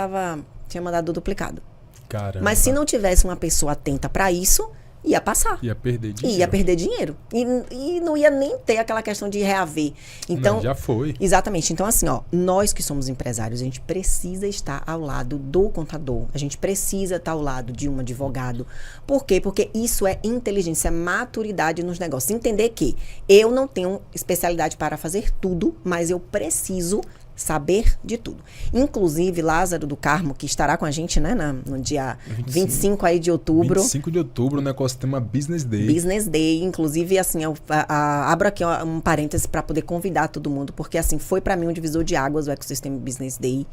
tinha mandado duplicado. Caramba. Mas se não tivesse uma pessoa atenta para isso, ia passar. Ia perder dinheiro. Ia perder dinheiro. E não ia nem ter aquela questão de reaver. Então, não, já foi. Exatamente. Então, assim, nós que somos empresários, a gente precisa estar ao lado do contador. A gente precisa estar ao lado de um advogado. Por quê? Porque isso é inteligência, é maturidade nos negócios. Entender que eu não tenho especialidade para fazer tudo, mas eu preciso saber de tudo. Inclusive, Lázaro do Carmo, que estará com a gente, né, no dia 25 aí de outubro. 25 de outubro, no ecossistema Business Day. Business Day. Inclusive, assim, abro aqui um parêntese para poder convidar todo mundo, porque, assim, foi para mim um divisor de águas o ecossistema Business Day.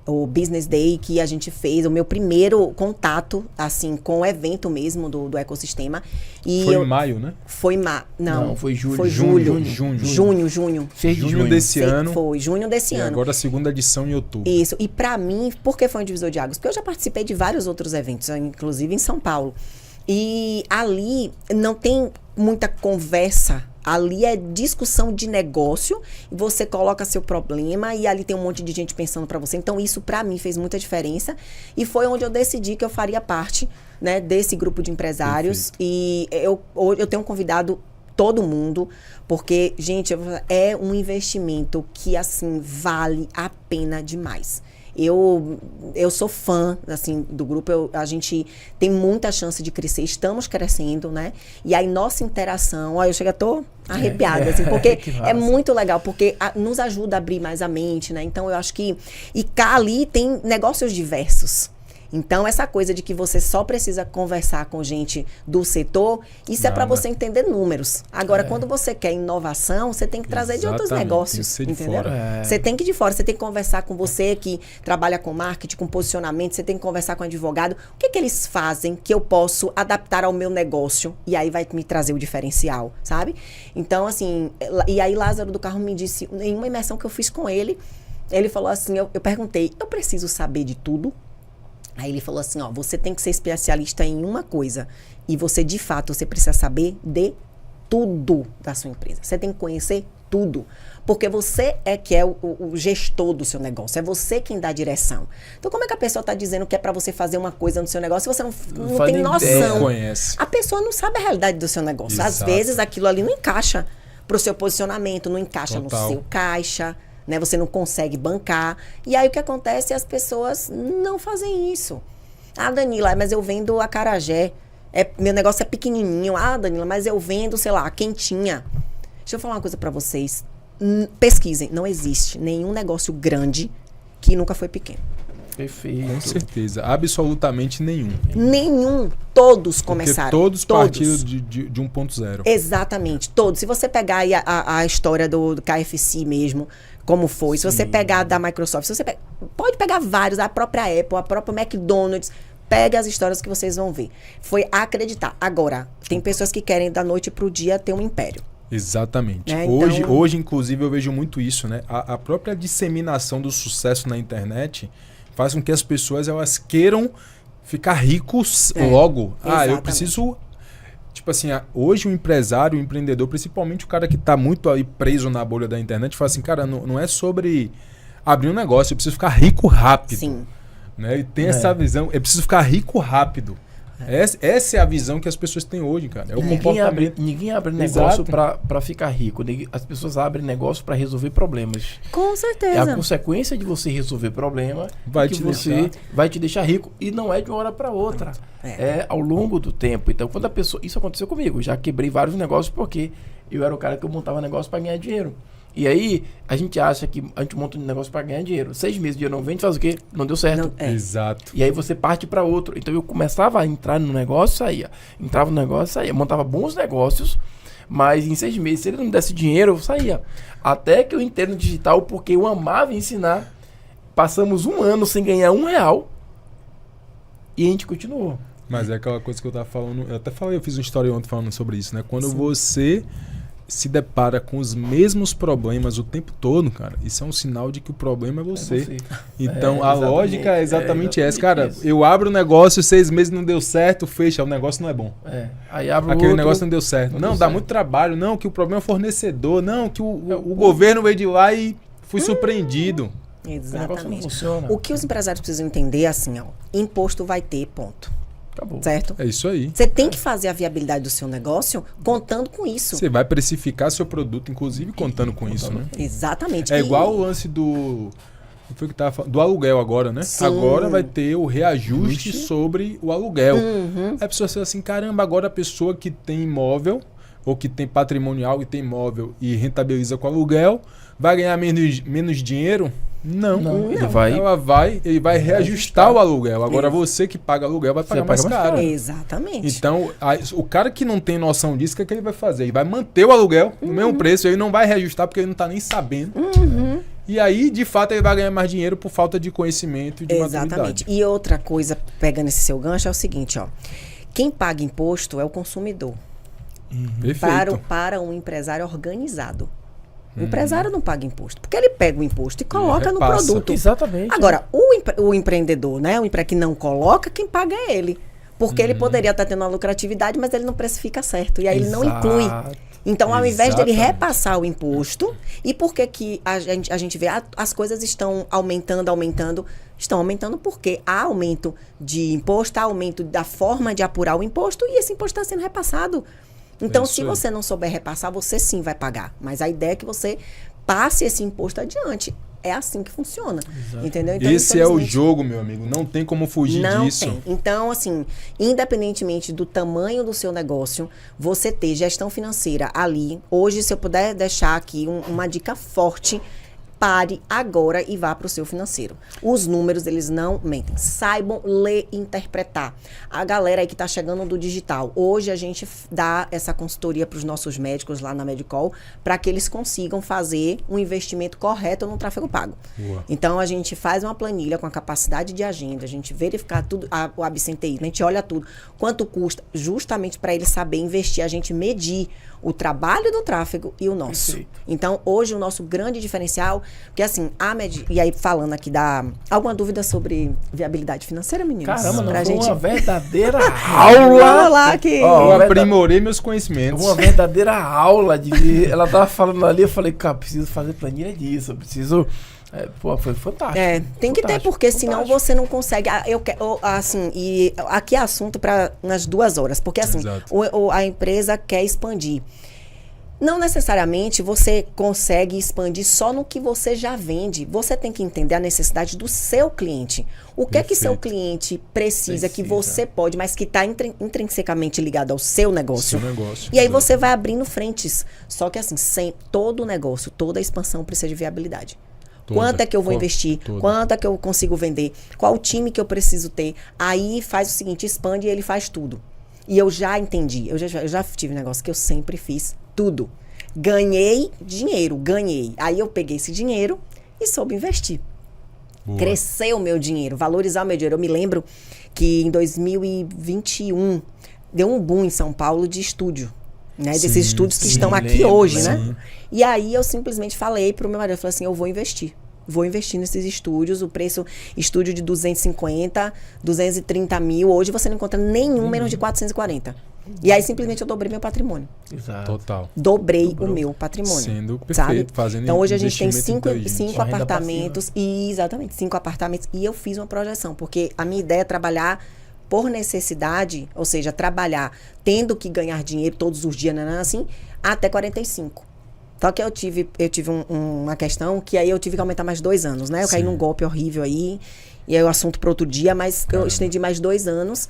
O Business Day que a gente fez, o meu primeiro contato, assim, com o evento mesmo do ecossistema. E foi em maio, né? Não, foi julho. Foi julho. Junho. 6 de junho desse ano. Foi, junho desse ano. Agora a segunda edição em outubro. Isso. E pra mim, por que foi um divisor de águas? Porque eu já participei de vários outros eventos, inclusive em São Paulo. E ali não tem muita conversa. Ali é discussão de negócio, e você coloca seu problema e ali tem um monte de gente pensando para você. Então isso para mim fez muita diferença e foi onde eu decidi que eu faria parte, né, desse grupo de empresários. Perfeito. E eu tenho convidado todo mundo, porque, gente, é um investimento que, assim, vale a pena demais. Eu sou fã, assim, do grupo. A gente tem muita chance de crescer. Estamos crescendo, né? E aí, nossa interação... eu chego a tô arrepiada, assim, porque é muito legal, porque nos ajuda a abrir mais a mente, né? Então, eu acho que... E cá ali tem negócios diversos. Então, essa coisa de que você só precisa conversar com gente do setor, isso é para você entender números. Agora, quando você quer inovação, você tem que trazer de outros negócios, tem que ser de entendeu? Fora. Você tem que ir de fora, você tem que conversar com você que trabalha com marketing, com posicionamento, você tem que conversar com advogado. O que eles fazem que eu posso adaptar ao meu negócio? E aí vai me trazer o diferencial, sabe? Então, assim, e aí Lázaro do Carmo me disse, em uma imersão que eu fiz com ele falou assim, eu perguntei, eu preciso saber de tudo? Aí ele falou assim, você tem que ser especialista em uma coisa. E você, de fato, você precisa saber de tudo da sua empresa. Você tem que conhecer tudo. Porque você é que é o gestor do seu negócio. É você quem dá a direção. Então, como é que a pessoa está dizendo que é para você fazer uma coisa no seu negócio se você não tem noção? Não conhece. A pessoa não sabe a realidade do seu negócio. Exato. Às vezes, aquilo ali não encaixa para o seu posicionamento, não encaixa Total. no seu caixa. Né, você não consegue bancar. E aí o que acontece é as pessoas não fazem isso. Danila, mas eu vendo acarajé. Meu negócio é pequenininho. Ah, Danila, mas eu vendo, sei lá, quentinha. Deixa eu falar uma coisa pra vocês. Pesquisem. Não existe nenhum negócio grande que nunca foi pequeno. Perfeito. Com certeza. Absolutamente nenhum. Nenhum. Todos Porque começaram. todos partiram de 1.0. Exatamente. Todos. Se você pegar aí a história do KFC mesmo, como foi. Se você pegar da Microsoft, pode pegar vários. A própria Apple, a própria McDonald's. Pegue as histórias que vocês vão ver. Foi acreditar. Agora, tem pessoas que querem da noite pro dia ter um império. Exatamente. Então... Hoje, inclusive, eu vejo muito isso, né? A própria disseminação do sucesso na internet faz com que as pessoas elas queiram ficar ricos logo. Exatamente. Eu preciso... Tipo assim, hoje o empresário, o empreendedor, principalmente o cara que tá muito aí preso na bolha da internet, fala assim, cara, não é sobre abrir um negócio, eu preciso ficar rico rápido. Sim. Né? E tem essa visão, eu preciso ficar rico rápido. Essa é a visão que as pessoas têm hoje, cara. É o comportamento. Ninguém abre negócio para ficar rico. As pessoas abrem negócio para resolver problemas. Com certeza. É a consequência de você resolver problema vai te deixar rico. E não é de uma hora para outra. É ao longo do tempo. Então, quando a pessoa... Isso aconteceu comigo. Já quebrei vários negócios porque eu era o cara que eu montava negócio para ganhar dinheiro. E aí, a gente acha que a gente monta um negócio para ganhar dinheiro. 6 meses de dinheiro não vende, faz o quê? Não deu certo. Exato. E aí você parte para outro. Então eu começava a entrar no negócio, saía. Entrava no negócio, saía. Montava bons negócios, mas em 6 meses, se ele não me desse dinheiro, eu saía. Até que eu entrei no digital, porque eu amava ensinar. Passamos 1 ano sem ganhar R$1 e a gente continuou. Mas é aquela coisa que eu tava falando. Eu até falei, eu fiz uma história ontem falando sobre isso, né? Quando você se depara com os mesmos problemas o tempo todo, cara, isso é um sinal de que o problema é você. Então, a lógica é exatamente essa. Cara, isso. Eu abro o negócio, 6 meses não deu certo, fecha, o negócio não é bom. Aí abre aquele negócio não deu certo. Não, dá muito trabalho. Não, que o problema é o fornecedor. Não, que o governo veio de lá e fui surpreendido. Exatamente. O que os empresários precisam entender é assim, ó, imposto vai ter, ponto. Acabou. Certo? É isso aí. Você tem que fazer a viabilidade do seu negócio contando com isso. Você vai precificar seu produto, inclusive, contando com isso, né? Exatamente. É igual o lance do aluguel agora, né? Sim. Agora vai ter o reajuste sobre o aluguel. Aí a pessoa fala assim, caramba, agora a pessoa que tem imóvel, ou que tem patrimonial e tem imóvel e rentabiliza com aluguel, vai ganhar menos dinheiro? Não. Ele vai reajustar o aluguel. Agora você que paga aluguel vai pagar mais caro. Exatamente. Então, o cara que não tem noção disso, o que ele vai fazer? Ele vai manter o aluguel no mesmo preço, ele não vai reajustar porque ele não está nem sabendo. E aí, de fato, ele vai ganhar mais dinheiro por falta de conhecimento e de maturidade. Exatamente. E outra coisa, pegando esse seu gancho, é o seguinte, ó. Quem paga imposto é o consumidor. Perfeito. Para um empresário organizado. O empresário não paga imposto, porque ele pega o imposto e coloca no produto. Exatamente. Agora, o empreendedor, né? O que não coloca, quem paga é ele. Porque ele poderia estar tendo uma lucratividade, mas ele não precifica certo. E aí ele não inclui. Então, ao invés dele repassar o imposto, e por que a gente vê as coisas estão aumentando? Estão aumentando porque há aumento de imposto, há aumento da forma de apurar o imposto, e esse imposto está sendo repassado. Então, se você não souber repassar, você sim vai pagar. Mas a ideia é que você passe esse imposto adiante. É assim que funciona. Exato. Entendeu? Então, esse é o jogo, meu amigo. Não tem como fugir disso. Não tem. Então, assim, independentemente do tamanho do seu negócio, você ter gestão financeira ali. Hoje, se eu puder deixar aqui uma dica forte, pare agora e vá para o seu financeiro. Os números, eles não mentem. Saibam ler e interpretar. A galera aí que está chegando do digital, hoje a gente dá essa consultoria para os nossos médicos lá na Medicol, para que eles consigam fazer um investimento correto no tráfego pago. Boa. Então, a gente faz uma planilha com a capacidade de agenda, a gente verificar tudo, o absenteísmo, a gente olha tudo, quanto custa, justamente para ele saber investir, a gente medir o trabalho do tráfego e o nosso. Perfeito. Então, hoje, o nosso grande diferencial, porque assim, e aí falando aqui alguma dúvida sobre viabilidade financeira, meninos? Caramba, não, pra foi gente... uma verdadeira aula. Vamos lá que... eu aprimorei meus conhecimentos. Uma verdadeira aula ela tava falando ali, eu falei, cara, preciso fazer planilha disso, eu preciso... foi fantástico. Tem que ter, porque senão você não consegue. Assim, e aqui é assunto para umas 2 horas, porque assim, a empresa quer expandir. Não necessariamente você consegue expandir só no que você já vende. Você tem que entender a necessidade do seu cliente. O que é que seu cliente precisa, que você pode, mas que está intrinsecamente ligado ao seu negócio. E aí você vai abrindo frentes. Só que assim, todo negócio, toda expansão precisa de viabilidade. Quanto é que eu vou investir? Quanto é que eu consigo vender? Qual o time que eu preciso ter? Aí faz o seguinte, expande e ele faz tudo. E eu já entendi. Eu já tive um negócio que eu sempre fiz tudo. Ganhei dinheiro, ganhei. Aí eu peguei esse dinheiro e soube investir. Boa. Crescer o meu dinheiro, valorizar o meu dinheiro. Eu me lembro que em 2021 deu um boom em São Paulo de estúdio. Né? Desses estúdios que estão aqui hoje, né? E aí eu simplesmente falei pro meu marido, eu falei assim, eu vou investir. Vou investir nesses estúdios, o preço, estúdio de 250, 230 mil, hoje você não encontra nenhum menos de 440. E aí simplesmente eu dobrei meu patrimônio. Exato. Total. Dobrei o meu patrimônio. Sendo perfeito, sabe? fazendo então hoje a gente tem cinco apartamentos, exatamente, 5 apartamentos, e eu fiz uma projeção, porque a minha ideia é trabalhar por necessidade, ou seja, trabalhar tendo que ganhar dinheiro todos os dias, assim, até 45. Só que eu tive uma questão que aí eu tive que aumentar mais 2 anos, né? Eu caí num golpe horrível aí, e aí o assunto para outro dia, mas eu estendi mais 2 anos,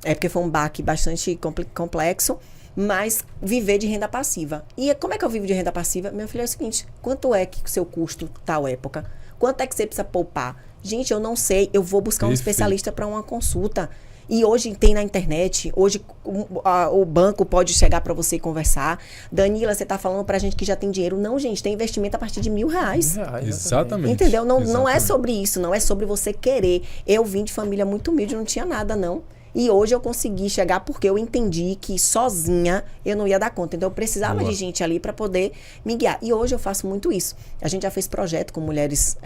porque foi um baque bastante complexo, mas viver de renda passiva. E como é que eu vivo de renda passiva? Meu filho, é o seguinte, quanto é que o seu custo tal época? Quanto é que você precisa poupar? Gente, eu não sei, eu vou buscar um especialista para uma consulta. E hoje tem na internet, hoje o banco pode chegar para você e conversar. Danila, você está falando para a gente que já tem dinheiro. Não, gente, tem investimento a partir de R$1.000. Exatamente. Entendeu? Não é sobre isso, não é sobre você querer. Eu vim de família muito humilde, não tinha nada, não. E hoje eu consegui chegar porque eu entendi que sozinha eu não ia dar conta. Então eu precisava de gente ali para poder me guiar. E hoje eu faço muito isso. A gente já fez projeto com mulheres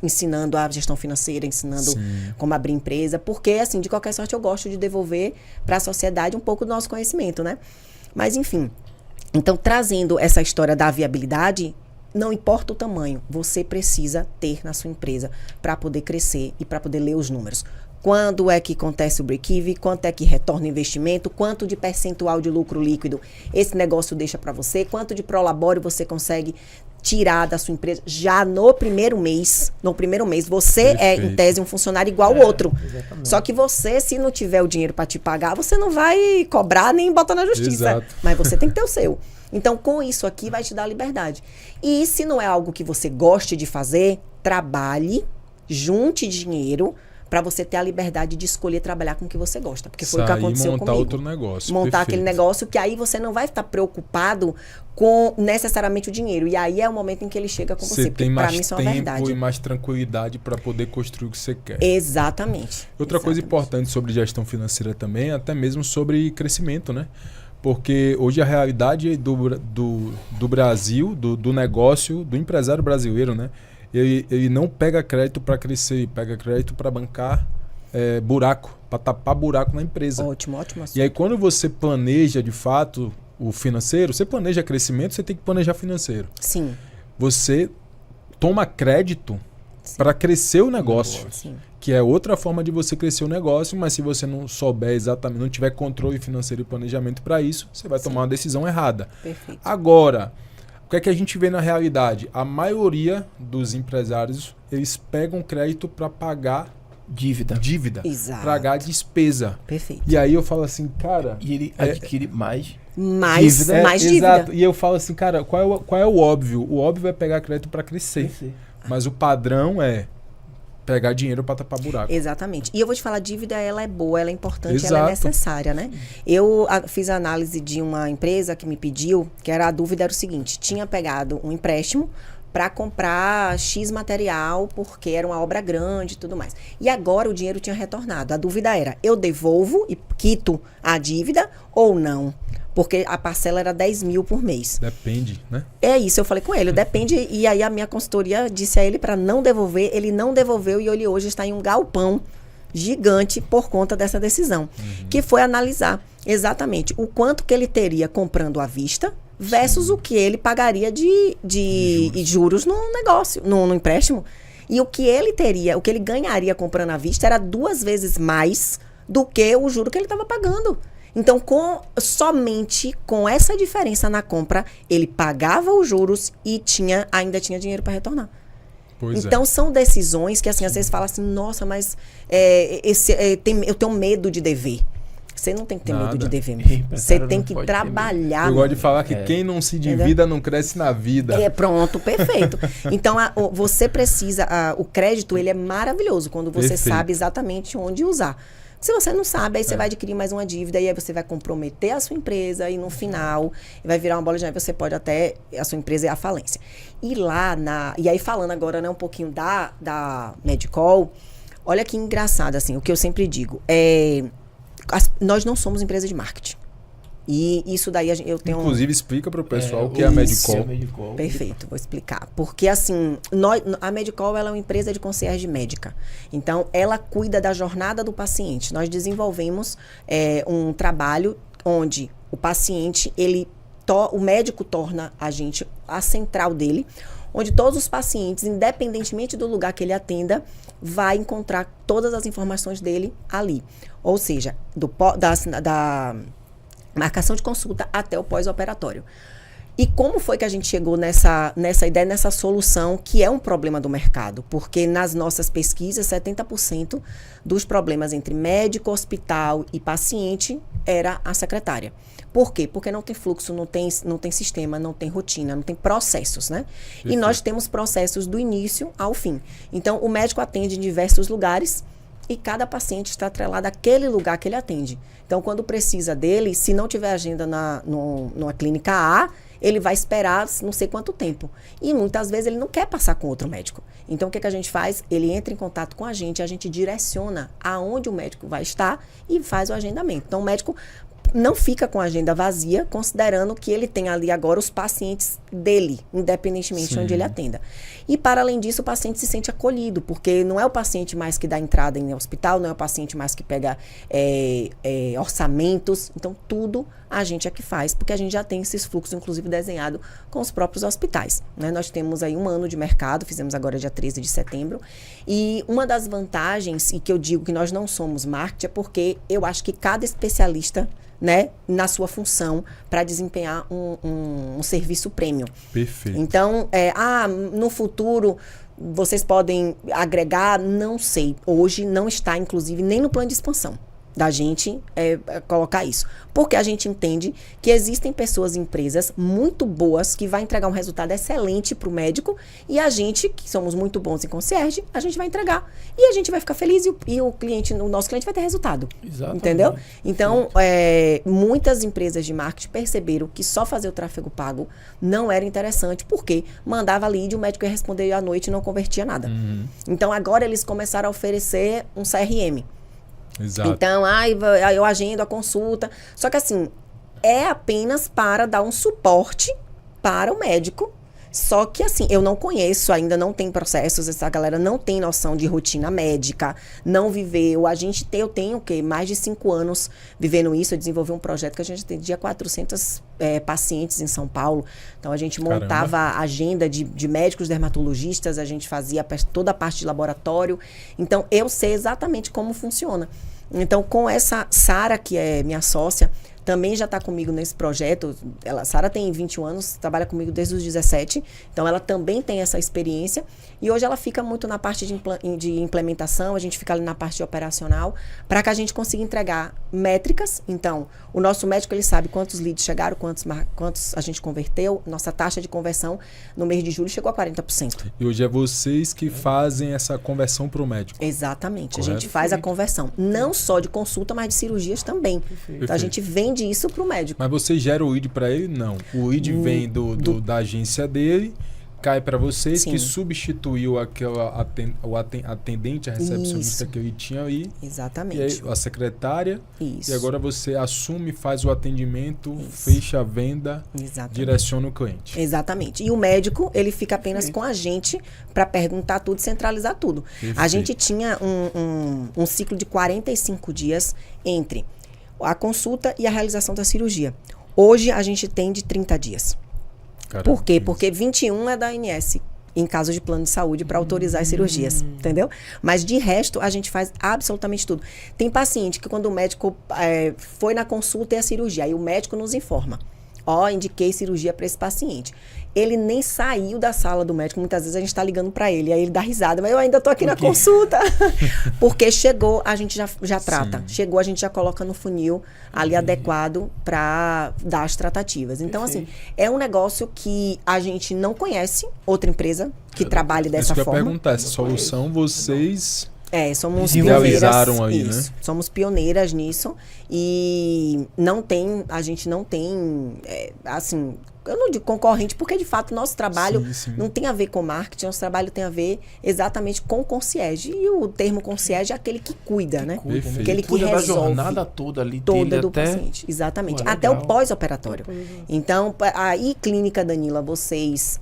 ensinando a gestão financeira, ensinando como abrir empresa. Porque, assim, de qualquer sorte eu gosto de devolver para a sociedade um pouco do nosso conhecimento, né? Mas, enfim. Então, trazendo essa história da viabilidade, não importa o tamanho, você precisa ter na sua empresa para poder crescer e para poder ler os números. Quando é que acontece o break-even, quanto é que retorna o investimento, quanto de percentual de lucro líquido esse negócio deixa para você, quanto de prolabore você consegue tirar da sua empresa já no primeiro mês. No primeiro mês, você é, em tese, um funcionário igual ao outro. Exatamente. Só que você, se não tiver o dinheiro para te pagar, você não vai cobrar nem botar na justiça. Exato. Mas você tem que ter o seu. Então, com isso aqui, vai te dar liberdade. E se não é algo que você goste de fazer, trabalhe, junte dinheiro para você ter a liberdade de escolher trabalhar com o que você gosta. Porque foi o que aconteceu comigo. Montar outro negócio. Montar aquele negócio que aí você não vai estar preocupado com necessariamente o dinheiro. E aí é o momento em que ele chega com você. Porque para mim isso é uma verdade. Você tem mais tempo e mais tranquilidade para poder construir o que você quer. Exatamente. Outra coisa importante sobre gestão financeira também, até mesmo sobre crescimento, né? Porque hoje a realidade do Brasil, do negócio, do empresário brasileiro, né? Ele não pega crédito para crescer, pega crédito para bancar buraco, para tapar buraco na empresa. Ótimo assunto. E aí quando você planeja de fato o financeiro, você planeja crescimento, você tem que planejar financeiro. Sim. Você toma crédito para crescer o negócio. Sim. Que é outra forma de você crescer o negócio, mas se você não souber exatamente, não tiver controle financeiro e planejamento para isso, você vai tomar uma decisão errada. Perfeito. Agora, o que é que a gente vê na realidade? A maioria dos empresários, eles pegam crédito para pagar dívida. Exato. Pagar despesa. Perfeito. E aí eu falo assim, cara... E ele adquire mais dívida. Mais dívida. Exato. E eu falo assim, cara, qual é o óbvio? O óbvio é pegar crédito para crescer. Mas o padrão é pegar dinheiro para tapar buraco. Exatamente. E eu vou te falar, dívida, ela é boa, ela é importante, ela é necessária, né? Eu fiz a análise de uma empresa que me pediu, que a dúvida era o seguinte, tinha pegado um empréstimo para comprar X material, porque era uma obra grande e tudo mais. E agora o dinheiro tinha retornado. A dúvida era, eu devolvo e quito a dívida ou não? Porque a parcela era 10 mil por mês. Depende, né? É isso, eu falei com ele, depende. E aí a minha consultoria disse a ele para não devolver. Ele não devolveu e ele hoje está em um galpão gigante por conta dessa decisão. Que foi analisar exatamente o quanto que ele teria comprando à vista versus o que ele pagaria de juros no negócio, no empréstimo. E o que ele teria, o que ele ganharia comprando à vista era 2 vezes mais do que o juro que ele estava pagando. Então, somente com essa diferença na compra, ele pagava os juros e ainda tinha dinheiro para retornar. Então, são decisões que, assim, às vezes fala assim, nossa, mas eu tenho medo de dever. Você não tem que ter medo de dever. Você tem que trabalhar. Eu gosto de falar que quem não se endivida não cresce na vida. Pronto, perfeito. Então, você precisa... o crédito, ele é maravilhoso quando você sabe exatamente onde usar. Se você não sabe, aí você vai adquirir mais uma dívida e aí você vai comprometer a sua empresa e no final vai virar uma bola de neve, você pode até... A sua empresa é a falência. E aí falando agora, né, um pouquinho da Medicol, olha que engraçado, assim, o que eu sempre digo nós não somos empresa de marketing. E isso daí eu tenho... Inclusive, explica para o pessoal o que é a Medicol. Perfeito, vou explicar. Porque, assim, a Medicol ela é uma empresa de concierge médica. Então, ela cuida da jornada do paciente. Nós desenvolvemos um trabalho onde o paciente, o médico torna a gente a central dele, onde todos os pacientes, independentemente do lugar que ele atenda, vai encontrar todas as informações dele ali. Ou seja, da marcação de consulta até o pós-operatório. E como foi que a gente chegou nessa ideia, nessa solução, que é um problema do mercado? Porque nas nossas pesquisas, 70% dos problemas entre médico, hospital e paciente era a secretária. Por quê? Porque não tem fluxo, não tem sistema, não tem rotina, não tem processos, né? Perfeito. E nós temos processos do início ao fim. Então, o médico atende em diversos lugares e cada paciente está atrelado àquele lugar que ele atende. Então, quando precisa dele, se não tiver agenda numa clínica A, ele vai esperar não sei quanto tempo. E muitas vezes ele não quer passar com outro médico. Então, o que a gente faz? Ele entra em contato com a gente direciona aonde o médico vai estar e faz o agendamento. Então, o médico não fica com a agenda vazia, considerando que ele tem ali agora os pacientes dele, independentemente de onde ele atenda. E, para além disso, o paciente se sente acolhido, porque não é o paciente mais que dá entrada em hospital, não é o paciente mais que pega orçamentos. Então, tudo a gente é que faz, porque a gente já tem esses fluxos, inclusive, desenhado com os próprios hospitais, né? Nós temos aí 1 ano de mercado, fizemos agora dia 13 de setembro. E uma das vantagens, e que eu digo que nós não somos marketing, é porque eu acho que cada especialista, né, na sua função para desempenhar um serviço premium. Perfeito. Então, no futuro vocês podem agregar, não sei. Hoje não está, inclusive, nem no plano de expansão da gente colocar isso. Porque a gente entende que existem pessoas, empresas muito boas que vai entregar um resultado excelente para o médico e a gente, que somos muito bons em concierge, a gente vai entregar. E a gente vai ficar feliz e o nosso cliente vai ter resultado. Exatamente. Entendeu? Então, muitas empresas de marketing perceberam que só fazer o tráfego pago não era interessante, porque mandava lead, o médico ia responder à noite e não convertia nada. Então, agora eles começaram a oferecer um CRM. Exato. Então, eu agendo a consulta. Só que assim, é apenas para dar um suporte para o médico. Só que assim, eu não conheço, ainda não tem processos, essa galera não tem noção de rotina médica, não viveu. Eu tenho o quê? Mais de 5 anos vivendo isso. Eu desenvolvi um projeto que a gente atendia 400 pacientes em São Paulo. Então, a gente montava a agenda de médicos dermatologistas, a gente fazia toda a parte de laboratório. Então, eu sei exatamente como funciona. Então, com essa Sara, que é minha sócia, também já está comigo nesse projeto. Sara tem 21 anos, trabalha comigo desde os 17. Então, ela também tem essa experiência. E hoje ela fica muito na parte de implementação, a gente fica ali na parte operacional, para que a gente consiga entregar métricas. Então, o nosso médico, ele sabe quantos leads chegaram, quantos a gente converteu. Nossa taxa de conversão no mês de julho chegou a 40%. E hoje é vocês que fazem essa conversão para o médico. Exatamente. Correto? A gente faz a conversão. Não só de consulta, mas de cirurgias também. Perfeito. Então, a gente vende isso para o médico. Mas você gera o lead para ele? Não. O lead vem da agência dele, cai para vocês. Sim. Que substituiu o atendente, a recepcionista. Isso. Que ele tinha aí. Exatamente. E aí, a secretária. Isso. E agora você assume, faz o atendimento, isso. Fecha a venda, exatamente. Direciona o cliente. Exatamente. E o médico, ele fica apenas com a gente para perguntar tudo, centralizar tudo. Perfeito. A gente tinha um ciclo de 45 dias entre a consulta e a realização da cirurgia. Hoje a gente tem de 30 dias. Caramba, por quê? Porque 21 é da ANS, em caso de plano de saúde para autorizar as cirurgias, entendeu? Mas de resto, a gente faz absolutamente tudo. Tem paciente que quando o médico foi na consulta e a cirurgia, aí o médico nos informa. Indiquei cirurgia para esse paciente. Ele nem saiu da sala do médico, muitas vezes a gente está ligando para ele, aí ele dá risada, mas eu ainda estou aqui na consulta. Porque chegou, a gente já trata. Sim. Chegou, a gente já coloca no funil ali adequado para dar as tratativas. Então, assim, é um negócio que a gente não conhece outra empresa que trabalhe dessa forma. Eu ia perguntar, essa solução vocês... somos pioneiras aí, né? Somos pioneiras nisso e a gente não tem, assim, eu não digo concorrente, porque de fato o nosso trabalho não tem a ver com marketing, nosso trabalho tem a ver exatamente com o concierge. E o termo concierge é aquele que cuida, né? Aquele que resolve da jornada toda ali, toda do paciente. Exatamente. Até o pós-operatório. Então, aí, Clínica Danila, vocês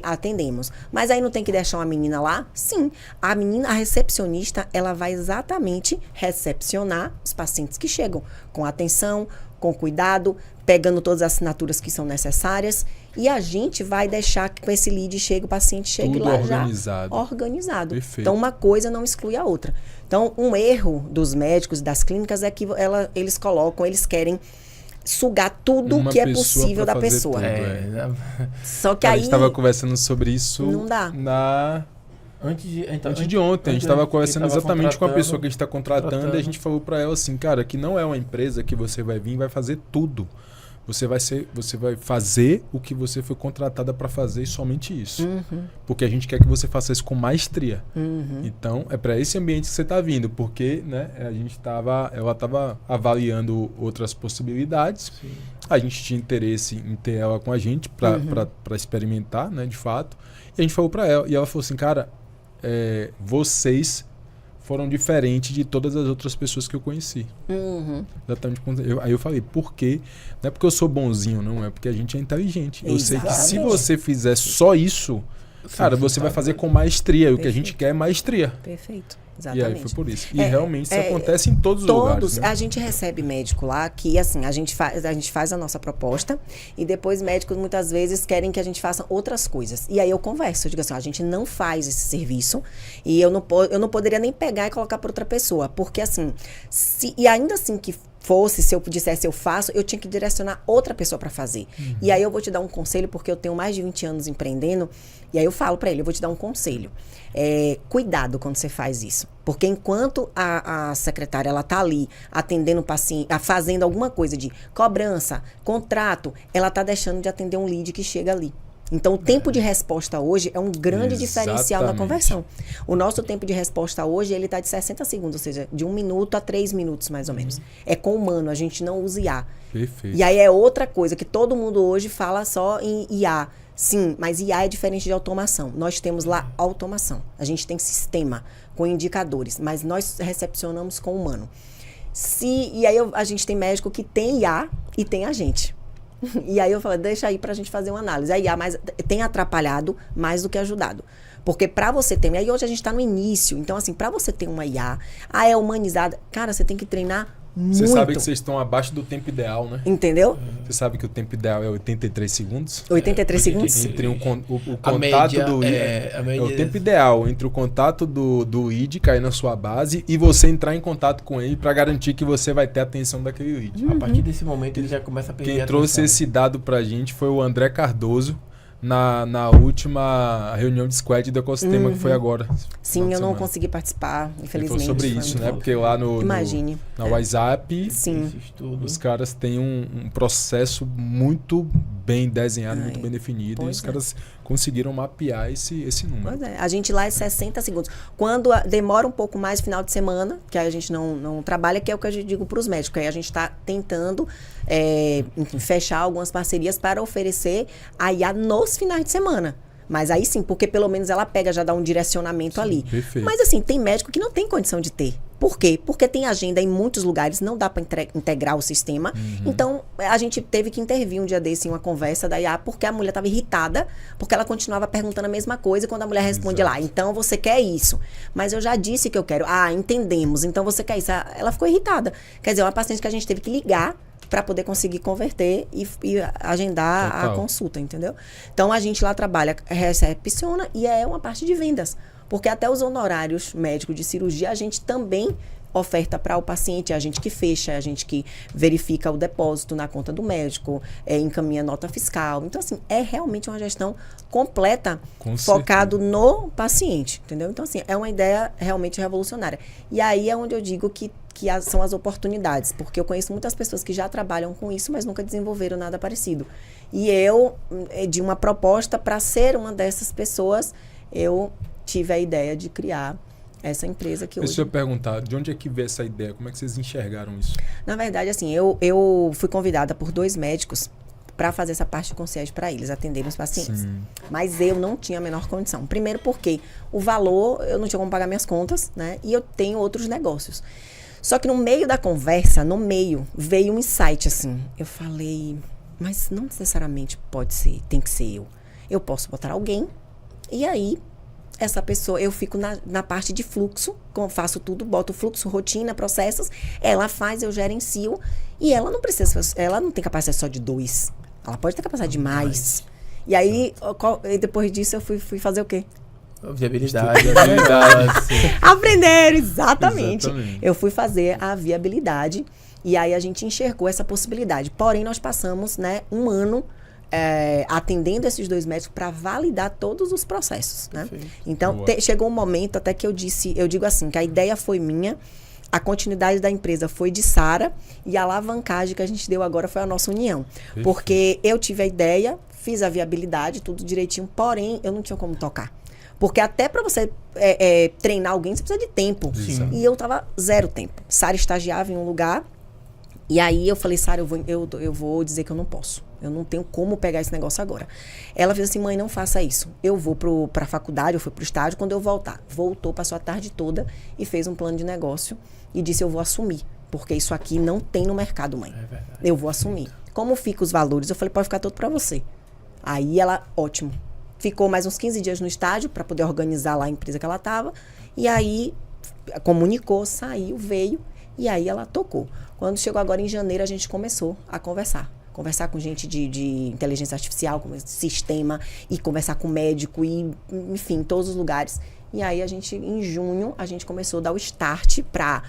atendemos. Mas aí não tem que deixar uma menina lá? Sim. A recepcionista, ela vai exatamente recepcionar os pacientes que chegam com atenção, com cuidado, pegando todas as assinaturas que são necessárias, e a gente vai deixar que com esse lead o paciente chegue tudo lá organizado. Já organizado. Perfeito. Então, uma coisa não exclui a outra. Então, um erro dos médicos e das clínicas é que eles querem sugar tudo que é possível da pessoa. Só que aí... A gente estava conversando sobre isso... Não dá. Antes de ontem, a gente estava conversando exatamente com a pessoa que a gente está contratando e a gente falou para ela assim, cara, que não é uma empresa que você vai vir e vai fazer tudo. Você vai fazer o que você foi contratada para fazer e somente isso. Porque a gente quer que você faça isso com maestria. Então, é para esse ambiente que você está vindo, porque, né, ela estava avaliando outras possibilidades. Sim. A gente tinha interesse em ter ela com a gente para experimentar, né, de fato. E a gente falou para ela, e ela falou assim, cara, vocês foram diferentes de todas as outras pessoas que eu conheci. Exatamente. Aí eu falei, por quê? Não é porque eu sou bonzinho, não. É porque a gente é inteligente. Eu sei que se você fizer só isso, cara, você vai fazer com maestria. E o que a gente quer é maestria. Perfeito. Exatamente. E aí foi por isso. E realmente isso acontece em todos os lugares. Né? A gente recebe médico lá que, assim, a gente faz a nossa proposta e depois médicos muitas vezes querem que a gente faça outras coisas. E aí eu converso, eu digo assim, a gente não faz esse serviço e eu não poderia nem pegar e colocar para outra pessoa. Porque assim, e ainda assim que fosse, se eu dissesse eu faço, eu tinha que direcionar outra pessoa para fazer. E aí eu vou te dar um conselho, porque eu tenho mais de 20 anos empreendendo, e aí eu falo para ele, eu vou te dar um conselho. Cuidado quando você faz isso. Porque enquanto a secretária ela tá ali atendendo o paciente, fazendo alguma coisa de cobrança, contrato, ela tá deixando de atender um lead que chega ali. Então, o tempo de resposta hoje é um grande diferencial na conversão. O nosso tempo de resposta hoje, ele está de 60 segundos, ou seja, de 1 minuto a 3 minutos, mais ou menos. É com humano, a gente não usa IA. Perfeito. E aí é outra coisa, que todo mundo hoje fala só em IA. Sim, mas IA é diferente de automação. Nós temos lá automação. A gente tem sistema com indicadores, mas nós recepcionamos com humano. E aí a gente tem médico que tem IA e tem a gente. E aí eu falei, deixa aí pra gente fazer uma análise. A IA tem atrapalhado mais do que ajudado. Porque pra você ter... Aí hoje a gente tá no início. Então, assim, pra você ter uma IA, é humanizada. Cara, você tem que treinar muito. Você sabe que vocês estão abaixo do tempo ideal, né? Entendeu? Você sabe que o tempo ideal é 83 segundos? 83 segundos? Entre o contato do lead... É o tempo ideal entre o contato do lead cair na sua base e você entrar em contato com ele para garantir que você vai ter a atenção daquele lead. A partir desse momento ele já começa a perder Quem a trouxe atenção. esse dado pra gente foi o André Cardoso na última reunião de squad do ecossistema que foi agora. Sim, eu não consegui participar, infelizmente. Ele falou sobre isso, né? Porque lá na WhatsApp, os caras têm um processo muito bem desenhado, muito bem definido. E os caras conseguiram mapear esse número. Pois é, a gente lá é 60 segundos. Quando demora um pouco mais final de semana, que aí a gente não trabalha, que é o que eu digo para os médicos. Aí a gente está tentando enfim, fechar algumas parcerias para oferecer a IA nos finais de semana. Mas aí sim, porque pelo menos ela pega, já dá um direcionamento ali. Perfeito. Mas assim, tem médico que não tem condição de ter. Por quê? Porque tem agenda em muitos lugares, não dá para integrar o sistema. Então, a gente teve que intervir um dia desse em uma conversa da IA, porque a mulher estava irritada, porque ela continuava perguntando a mesma coisa, e quando a mulher responde lá, então você quer isso. Mas eu já disse que eu quero. Entendemos, então você quer isso. Ela ficou irritada. Quer dizer, uma paciente que a gente teve que ligar para poder conseguir converter e agendar Total. a consulta, entendeu? Então, a gente lá trabalha, recepciona e é uma parte de vendas. Porque até os honorários médicos de cirurgia, a gente também oferta para o paciente, é a gente que fecha, é a gente que verifica o depósito na conta do médico, encaminha nota fiscal. Então, assim, é realmente uma gestão completa, focado no paciente, entendeu? Então, assim, é uma ideia realmente revolucionária. E aí é onde eu digo que são as oportunidades, porque eu conheço muitas pessoas que já trabalham com isso, mas nunca desenvolveram nada parecido. E eu, de uma proposta para ser uma dessas pessoas, eu tive a ideia de criar essa empresa que hoje... Deixa eu perguntar, de onde é que veio essa ideia? Como é que vocês enxergaram isso? Na verdade, assim, eu fui convidada por 2 médicos para fazer essa parte de concierge para eles, atenderem os pacientes. Sim. Mas eu não tinha a menor condição. Primeiro porque o valor, eu não tinha como pagar minhas contas, né? E eu tenho outros negócios. Só que no meio da conversa, veio um insight, assim. Eu falei, mas não necessariamente pode ser, tem que ser eu. Eu posso botar alguém, e aí essa pessoa, eu fico na parte de fluxo, faço tudo, boto fluxo, rotina, processos, ela faz, eu gerencio, e ela não precisa, ela não tem capacidade só de 2, ela pode ter capacidade de mais. E aí, depois disso, eu fui fazer o quê? Viabilidade. Aprender, exatamente. Eu fui fazer a viabilidade, e aí a gente enxergou essa possibilidade. Porém, nós passamos, né, um ano atendendo esses 2 médicos para validar todos os processos, né? Então, chegou um momento até que eu digo assim, que a ideia foi minha, a continuidade da empresa foi de Sara e a alavancagem que a gente deu agora foi a nossa união. Perfeito. Porque eu tive a ideia, fiz a viabilidade, tudo direitinho, porém, eu não tinha como tocar. Porque até para você treinar alguém, você precisa de tempo. Sim. E eu tava 0 tempo. Sara estagiava em um lugar, e aí eu falei, Sara, eu vou dizer que eu não posso. Eu não tenho como pegar esse negócio agora. Ela fez assim, mãe, não faça isso. Eu vou pra faculdade, eu fui pro estágio, quando eu voltar. Voltou, passou a tarde toda e fez um plano de negócio e disse, eu vou assumir. Porque isso aqui não tem no mercado, mãe. É verdade. Eu vou assumir. Como ficam os valores? Eu falei, pode ficar todo pra você. Aí ela, ótimo. Ficou mais uns 15 dias no estágio para poder organizar lá a empresa que ela tava. E aí, comunicou, saiu, veio. E aí ela tocou. Quando chegou agora em janeiro, a gente começou a conversar com gente de inteligência artificial, com sistema, e conversar com médico, e enfim, todos os lugares. E aí em junho, a gente começou a dar o start para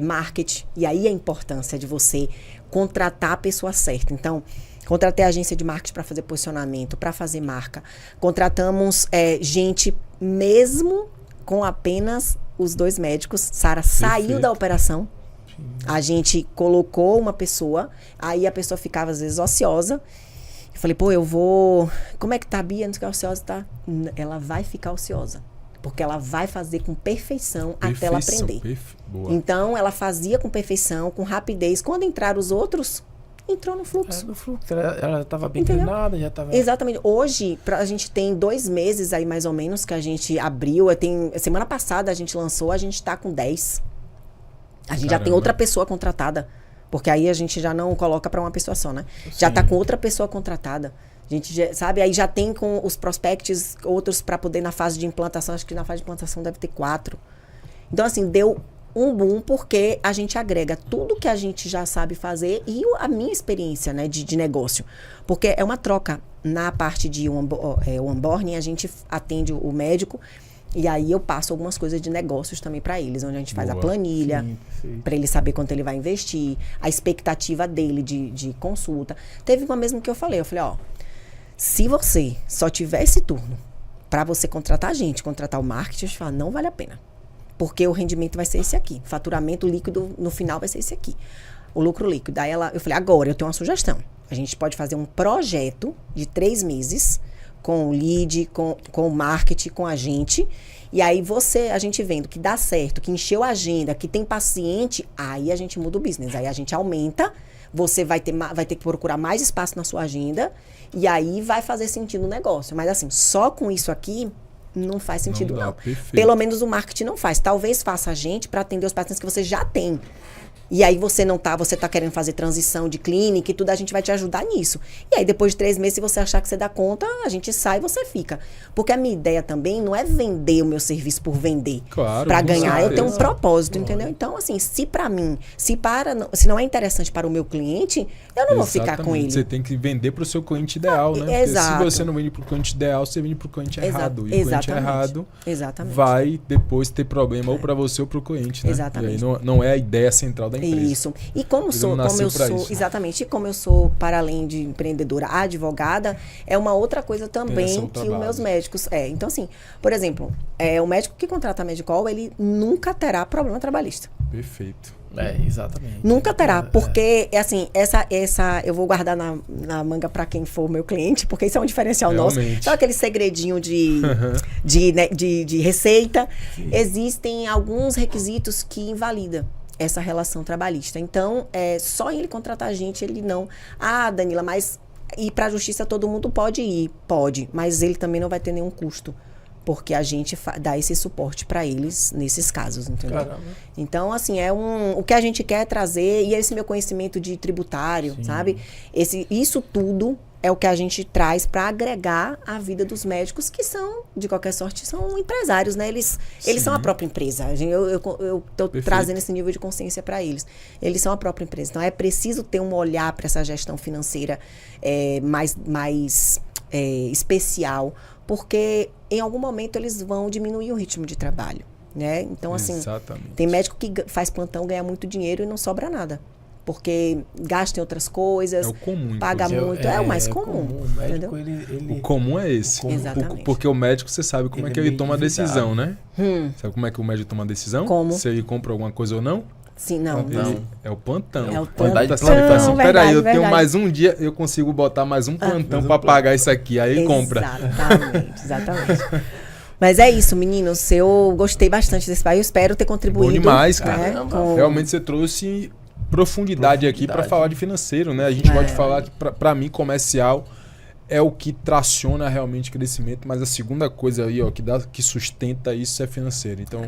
marketing. E aí a importância de você contratar a pessoa certa. Então, contratei a agência de marketing para fazer posicionamento, para fazer marca. Contratamos gente mesmo com apenas os 2 médicos. Sara saiu da operação. A gente colocou uma pessoa, aí a pessoa ficava às vezes ociosa. Eu falei, como é que tá a Bia? Não sei que ociosa tá. Ela vai ficar ociosa, porque ela vai fazer com perfeição até ela aprender. Então, ela fazia com perfeição, com rapidez. Quando entraram os outros, entrou no fluxo. No fluxo, ela estava bem treinada, já estava... Exatamente. Hoje, a gente tem 2 meses aí, mais ou menos, que a gente abriu. Semana passada a gente lançou, a gente está com 10. A gente já tem outra pessoa contratada, porque aí a gente já não coloca para uma pessoa só, né? Sim. Já está com outra pessoa contratada. A gente já, sabe, aí já tem com os prospects outros para poder na fase de implantação, acho que na fase de implantação deve ter 4. Então, assim, deu um boom porque a gente agrega tudo que a gente já sabe fazer e a minha experiência, né, de negócio. Porque é uma troca. Na parte de onboarding, a gente atende o médico. E aí eu passo algumas coisas de negócios também para eles, onde a gente faz a planilha, para ele saber quanto ele vai investir, a expectativa dele de consulta. Teve uma mesmo que eu falei, se você só tiver esse turno para você contratar a gente, contratar o marketing, eu te falo, não vale a pena. Porque o rendimento vai ser esse aqui, faturamento líquido no final vai ser esse aqui, o lucro líquido. Aí eu falei, agora eu tenho uma sugestão, a gente pode fazer um projeto de 3 meses, com o lead, com o marketing, com a gente. E aí a gente vendo que dá certo, que encheu a agenda, que tem paciente, aí a gente muda o business. Aí a gente aumenta, você vai ter que procurar mais espaço na sua agenda, e aí vai fazer sentido o negócio. Mas assim, só com isso aqui, não faz sentido não. Pelo menos o marketing não faz. Talvez faça a gente para atender os pacientes que você já tem. E aí você tá querendo fazer transição de clínica e tudo, a gente vai te ajudar nisso. E aí depois de 3 meses, se você achar que você dá conta, a gente sai e você fica. Porque a minha ideia também não é vender o meu serviço por vender. Claro, Pra com ganhar. Eu tenho um certeza. propósito, entendeu? Então, assim, se pra mim, se não é interessante para o meu cliente, eu não vou ficar com Exatamente. ele. Você tem que vender para o seu cliente ideal, né? Porque exato. se você não vende para o cliente ideal, você vende para o cliente errado. E o cliente Exatamente. errado Exatamente. vai depois ter problema ou para você ou para o cliente, né? Exatamente. E aí não é a ideia central da empresa. Isso. E como nasceu eu pra sou, isso, né? exatamente, e como eu sou, para além de empreendedora, advogada, é uma outra coisa também Essa é o que os trabalho. meus médicos. Então, assim, por exemplo, o médico que contrata Medicol, ele nunca terá problema trabalhista. Perfeito. Exatamente. Nunca terá, porque, assim, essa eu vou guardar na manga para quem for meu cliente, porque isso é um diferencial nosso. Realmente. Sabe aquele segredinho de receita? Sim. Existem alguns requisitos que invalidam essa relação trabalhista. Então, só ele contratar a gente, ele não... Ah, Danila, mas ir para a justiça todo mundo pode ir? Pode, mas ele também não vai ter nenhum custo. Porque a gente dá esse suporte para eles nesses casos, entendeu? Caramba. Então, assim, o que a gente quer trazer, e esse meu conhecimento de tributário, sim, sabe? Isso tudo é o que a gente traz para agregar a vida dos médicos, que são, de qualquer sorte, são empresários, né? Eles são a própria empresa. Eu estou trazendo esse nível de consciência para eles. Eles são a própria empresa. Então, é preciso ter um olhar para essa gestão financeira mais especial, porque em algum momento eles vão diminuir o ritmo de trabalho, né? Então, assim, exatamente, tem médico que faz plantão, ganha muito dinheiro e não sobra nada. Porque gasta em outras coisas, paga muito, é o mais comum. O médico, o comum é esse. Exatamente. Porque o médico, você sabe como é que ele toma a decisão, né? Sabe como é que o médico toma a decisão? Como? Se ele compra alguma coisa ou não? Sim, não. É o plantão. É o plantão. Assim, peraí, eu tenho mais um dia, eu consigo botar mais um plantão para pagar isso aqui. Aí ele compra. Exatamente. Mas é isso, meninos. Eu gostei bastante desse país. Eu espero ter contribuído. Bom demais, cara. Né, Realmente você trouxe profundidade aqui para falar de financeiro, né? A gente pode falar que, para mim, comercial é o que traciona realmente crescimento, mas a segunda coisa aí, ó, que sustenta isso é financeiro. Então,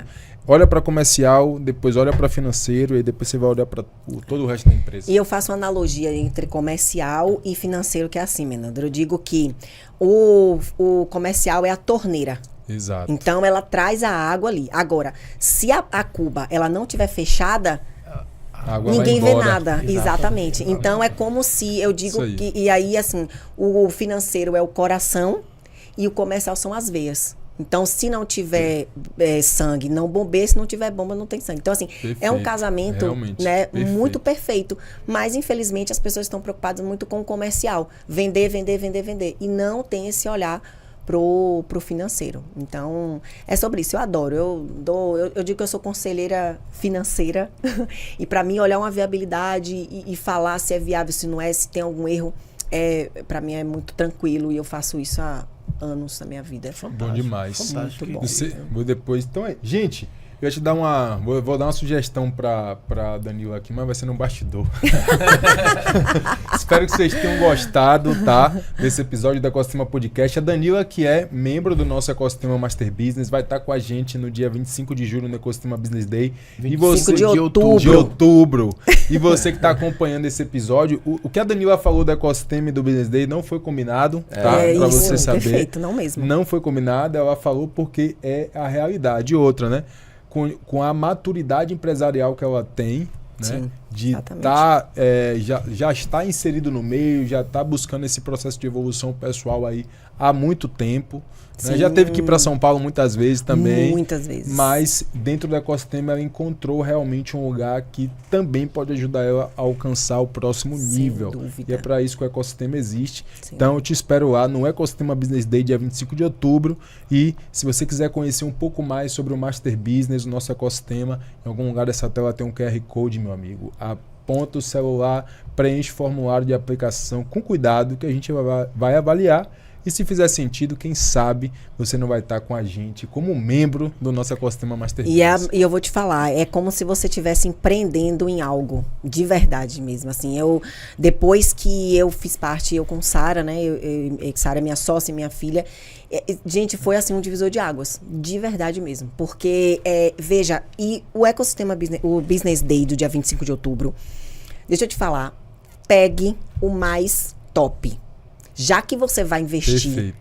olha para comercial, depois olha para financeiro e depois você vai olhar para todo o resto da empresa. E eu faço uma analogia entre comercial e financeiro, que é assim, Menandro. Eu digo que o comercial é a torneira. Exato. Então, ela traz a água ali. Agora, se a cuba ela não estiver fechada, ninguém vê nada. Exatamente. Então, é como se eu digo que... E aí, assim, o financeiro é o coração e o comercial são as veias. Então, se não tiver sangue, não bombeia. Se não tiver bomba, não tem sangue. Então, assim, perfeito. É um casamento, né, muito perfeito. Mas, infelizmente, as pessoas estão preocupadas muito com o comercial. Vender. E não tem esse olhar pro financeiro. Então, é sobre isso. Eu adoro. Eu digo que eu sou conselheira financeira. E para mim, olhar uma viabilidade e falar se é viável, se não é, se tem algum erro, para mim é muito tranquilo. E eu faço isso há anos na minha vida. Bom demais. Fantástico. Muito bom. Vou depois. Então, gente, eu ia te dar vou dar uma sugestão pra Danila aqui, mas vai ser no bastidor. Espero que vocês tenham gostado, tá? Desse episódio da Ecosistema Podcast. A Danila, que é membro do nosso Ecosistema Master Business, vai estar com a gente no dia 25 de julho no Ecosistema Business Day. 25 de outubro. De outubro. E você que está acompanhando esse episódio, o que a Danila falou do Ecosistema e do Business Day não foi combinado, tá? Pra você saber. Perfeito, não mesmo. Não foi combinado, ela falou porque é a realidade. Outra, né? Com a maturidade empresarial que ela tem, né? Sim, de já está inserido no meio, já está buscando esse processo de evolução pessoal aí há muito tempo. Né? Já teve que ir para São Paulo muitas vezes também. Muitas vezes. Mas dentro do ecossistema ela encontrou realmente um lugar que também pode ajudar ela a alcançar o próximo nível. Dúvida. E é para isso que o ecossistema existe. Sim. Então eu te espero lá no Ecosistema Business Day, dia 25 de outubro. E se você quiser conhecer um pouco mais sobre o Master Business, o nosso ecossistema, em algum lugar dessa tela tem um QR Code, meu amigo. Aponta o celular, preenche o formulário de aplicação com cuidado que a gente vai avaliar. E se fizer sentido, quem sabe você não vai estar com a gente como membro do nosso ecossistema Masterclass. E eu vou te falar, é como se você estivesse empreendendo em algo, de verdade mesmo. Assim, depois que eu fiz parte, eu com Sara, né? Sara é minha sócia e minha filha. Gente, foi assim um divisor de águas, de verdade mesmo. Porque, veja, e o ecossistema, o Business Day do dia 25 de outubro, deixa eu te falar, pegue o mais top. Já que você vai investir,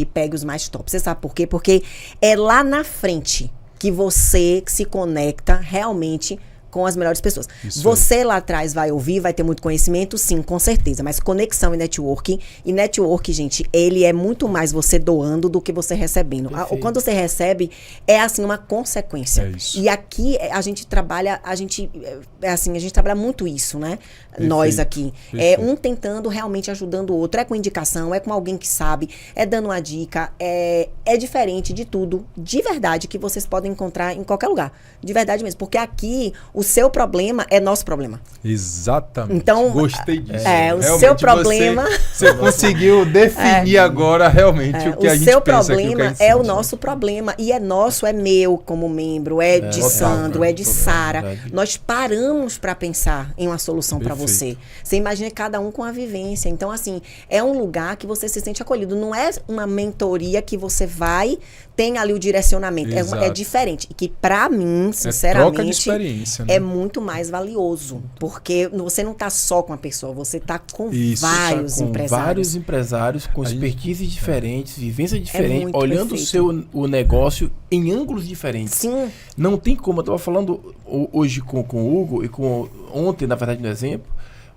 pegue os mais top. Você sabe por quê? Porque é lá na frente que você se conecta realmente com as melhores pessoas. Você lá atrás vai ouvir, vai ter muito conhecimento, sim, com certeza. Mas conexão e networking, gente, ele é muito mais você doando do que você recebendo. Quando você recebe, é assim, uma consequência. É isso. E aqui a gente trabalha, a gente trabalha muito isso, né? Perfeito. Nós aqui. Perfeito. Um tentando, realmente ajudando o outro. É com indicação, é com alguém que sabe, é dando uma dica, é diferente de tudo, de verdade, que vocês podem encontrar em qualquer lugar. De verdade mesmo. Porque aqui, o seu problema é nosso problema. Exatamente. Então, gostei disso. O seu problema... Você conseguiu definir agora realmente o que a gente pensa. O seu problema é o nosso problema. E é nosso, é meu como membro, é de Sandro, é de Sara. Nós paramos para pensar em uma solução para você. Você imagina cada um com a vivência. Então, assim, é um lugar que você se sente acolhido. Não é uma mentoria que você vai, tem ali o direcionamento. É diferente. E que, para mim, sinceramente, troca de experiência, né? É muito mais valioso. Porque você não tá só com a pessoa, você tá com vários empresários. Vários empresários com expertise diferentes, vivência diferente, olhando perfeito. o negócio em ângulos diferentes. Sim. Não tem como, eu estava falando hoje com o Hugo e ontem, na verdade, no exemplo,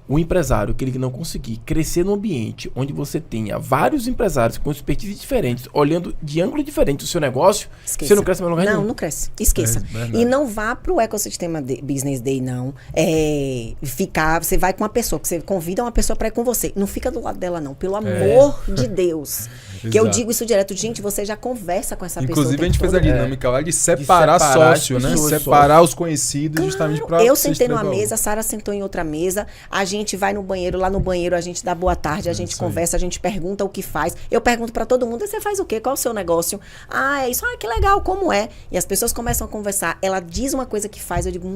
o empresário que ele não conseguir crescer num ambiente onde você tenha vários empresários com expertise diferentes, olhando de ângulo diferente o seu negócio, Esqueça. você não cresce no lugar nenhum. Não cresce. Esqueça. E não vá pro ecossistema Business Day, não. Você vai com uma pessoa, que você convida uma pessoa para ir com você. Não fica do lado dela, não. Pelo amor de Deus. Que eu digo isso direto. Gente, você já conversa com essa pessoa. Inclusive, a gente fez a dinâmica lá de separar sócio, né? Separar os conhecidos, justamente para... Eu sentei numa mesa, a Sara sentou em outra mesa, a gente vai no banheiro, lá no banheiro a gente dá boa tarde, a gente conversa, a gente pergunta o que faz. Eu pergunto pra todo mundo, você faz o quê? Qual é o seu negócio? É isso, que legal, como é? E as pessoas começam a conversar, ela diz uma coisa que faz, eu digo,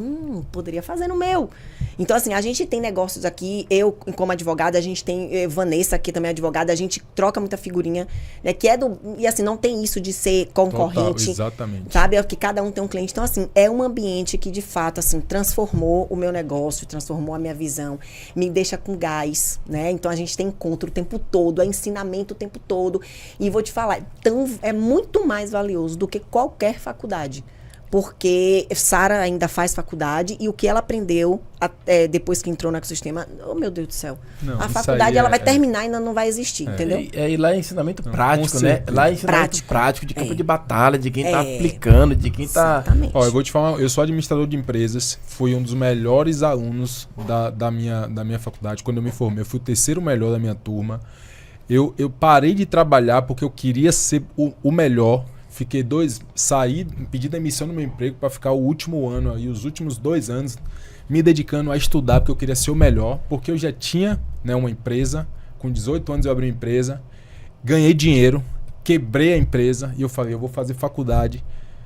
poderia fazer no meu. Então, assim, a gente tem negócios aqui, eu como advogada, a gente tem Vanessa aqui também advogada, a gente troca muita figurinha, né, que é e assim, não tem isso de ser concorrente. Total, exatamente. Sabe? É que cada um tem um cliente. Então, assim, é um ambiente que, de fato, assim, transformou o meu negócio, transformou a minha visão, me deixa com gás, né? Então, a gente tem encontro o tempo todo, é ensinamento o tempo todo. E vou te falar, é muito mais valioso do que qualquer faculdade. Porque Sara ainda faz faculdade e o que ela aprendeu depois que entrou no ecossistema, oh meu Deus do céu, a faculdade ela vai terminar e ainda não vai existir, entendeu? E lá é ensinamento prático, né? Lá é ensinamento prático de campo de batalha, de quem tá aplicando, de quem tá... Ó, eu vou te falar, eu sou administrador de empresas, fui um dos melhores alunos da minha faculdade. Quando eu me formei, eu fui o terceiro melhor da minha turma. Eu parei de trabalhar porque eu queria ser o melhor. Fiquei saí, pedi demissão no meu emprego para ficar o último ano aí, os últimos 2 anos, me dedicando a estudar, porque eu queria ser o melhor, porque eu já tinha, né, uma empresa, com 18 anos eu abri uma empresa, ganhei dinheiro, quebrei a empresa e eu falei, eu vou fazer faculdade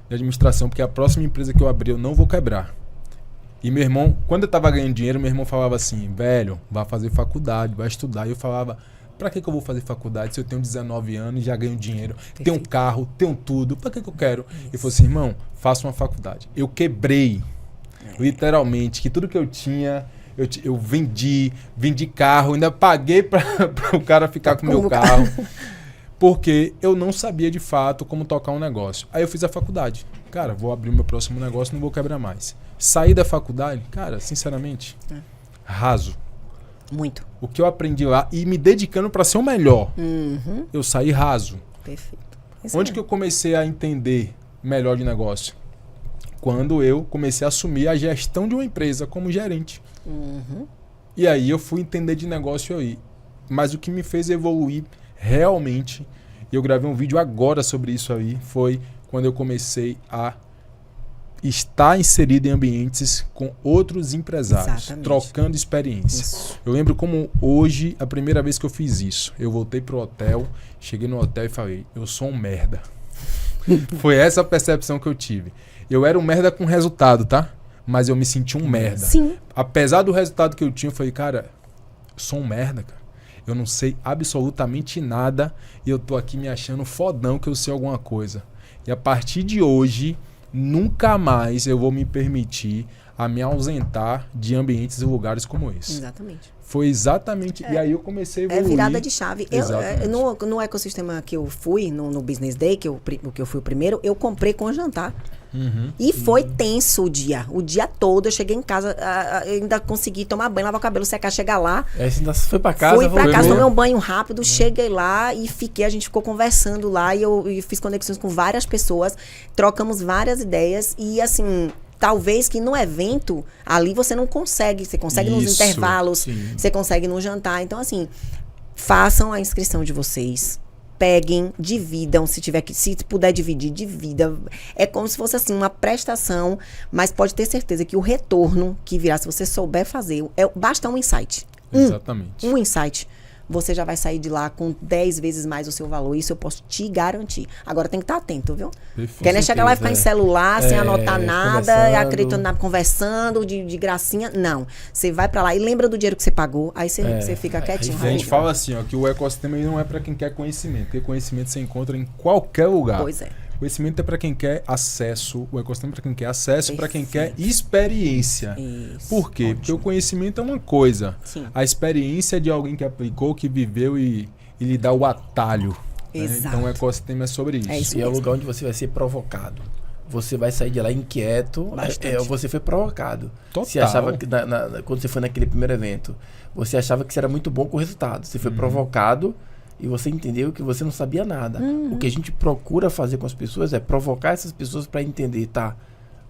de administração, porque a próxima empresa que eu abrir eu não vou quebrar. E meu irmão, quando eu tava ganhando dinheiro, meu irmão falava assim, velho, vai fazer faculdade, vai estudar. E eu falava, pra que eu vou fazer faculdade se eu tenho 19 anos e já ganho dinheiro, tenho um carro, tenho tudo, pra que eu quero? Ele falou assim, irmão, faça uma faculdade. Eu quebrei, literalmente, que tudo que eu tinha, eu vendi carro, ainda paguei para o cara ficar com o meu carro, porque eu não sabia de fato como tocar um negócio. Aí eu fiz a faculdade. Cara, vou abrir o meu próximo negócio, não vou quebrar mais. Saí da faculdade, cara, sinceramente, raso. Muito. O que eu aprendi lá e me dedicando para ser o melhor. Eu saí raso. Perfeito. Onde que eu comecei a entender melhor de negócio? Quando eu comecei a assumir a gestão de uma empresa como gerente. E aí eu fui entender de negócio aí. Mas o que me fez evoluir realmente, e eu gravei um vídeo agora sobre isso aí, foi quando eu comecei a estar inserido em ambientes com outros empresários, Exatamente. trocando experiência. Isso. Eu lembro como hoje, a primeira vez que eu fiz isso, eu voltei pro hotel, cheguei no hotel e falei, eu sou um merda. Foi essa a percepção que eu tive. Eu era um merda com resultado, tá? Mas eu me senti um merda. Sim. Apesar do resultado que eu tinha, eu falei, cara, eu sou um merda, cara. Eu não sei absolutamente nada e eu tô aqui me achando fodão que eu sei alguma coisa. E a partir de hoje, nunca mais eu vou me permitir a me ausentar de ambientes e lugares como esse. Exatamente. Foi exatamente... E aí eu comecei a evoluir. É virada de chave. Exatamente. No ecossistema que eu fui, no Business Day, que eu fui o primeiro, eu comprei com jantar. E foi tenso o dia. O dia todo. Eu cheguei em casa, eu ainda consegui tomar banho, lavar o cabelo, secar, chegar lá. Aí você ainda foi pra casa? Fui pra casa, mesmo? tomei um banho rápido, cheguei lá e a gente ficou conversando lá e eu fiz conexões com várias pessoas, trocamos várias ideias e assim... Talvez que no evento, ali você não consegue. Você consegue nos Isso, intervalos, sim. você consegue no jantar. Então, assim, façam a inscrição de vocês. Peguem, dividam, se puder dividir, divida. É como se fosse assim, uma prestação, mas pode ter certeza que o retorno que virá, se você souber fazer, basta um insight. Exatamente. Um insight. Você já vai sair de lá com 10 vezes mais o seu valor. Isso eu posso te garantir. Agora tem que estar atento, viu? Perfeito. Porque não é chegar lá e ficar em celular, sem anotar nada, conversando. acreditando nada, conversando de gracinha. Não. Você vai pra lá e lembra do dinheiro que você pagou, aí você fica quietinho. A gente fala assim, ó, que o ecossistema ele não é para quem quer conhecimento, porque conhecimento você encontra em qualquer lugar. Pois é. Conhecimento é para quem quer acesso, o ecossistema é para quem quer acesso, para quem quer Perfeito. experiência. Isso. Por quê? Ótimo. Porque o conhecimento é uma coisa, Sim. a experiência é de alguém que aplicou, que viveu e lhe dá o atalho. Né? Exato. Então o ecossistema é sobre isso. É isso. E é o mesmo. lugar onde você vai ser provocado. Você vai sair de lá inquieto. Bastante. Você foi provocado. Total. Você achava que quando você foi naquele primeiro evento, você achava que você era muito bom com o resultado. Você foi provocado e você entendeu que você não sabia nada. O que a gente procura fazer com as pessoas é provocar essas pessoas para entender, tá?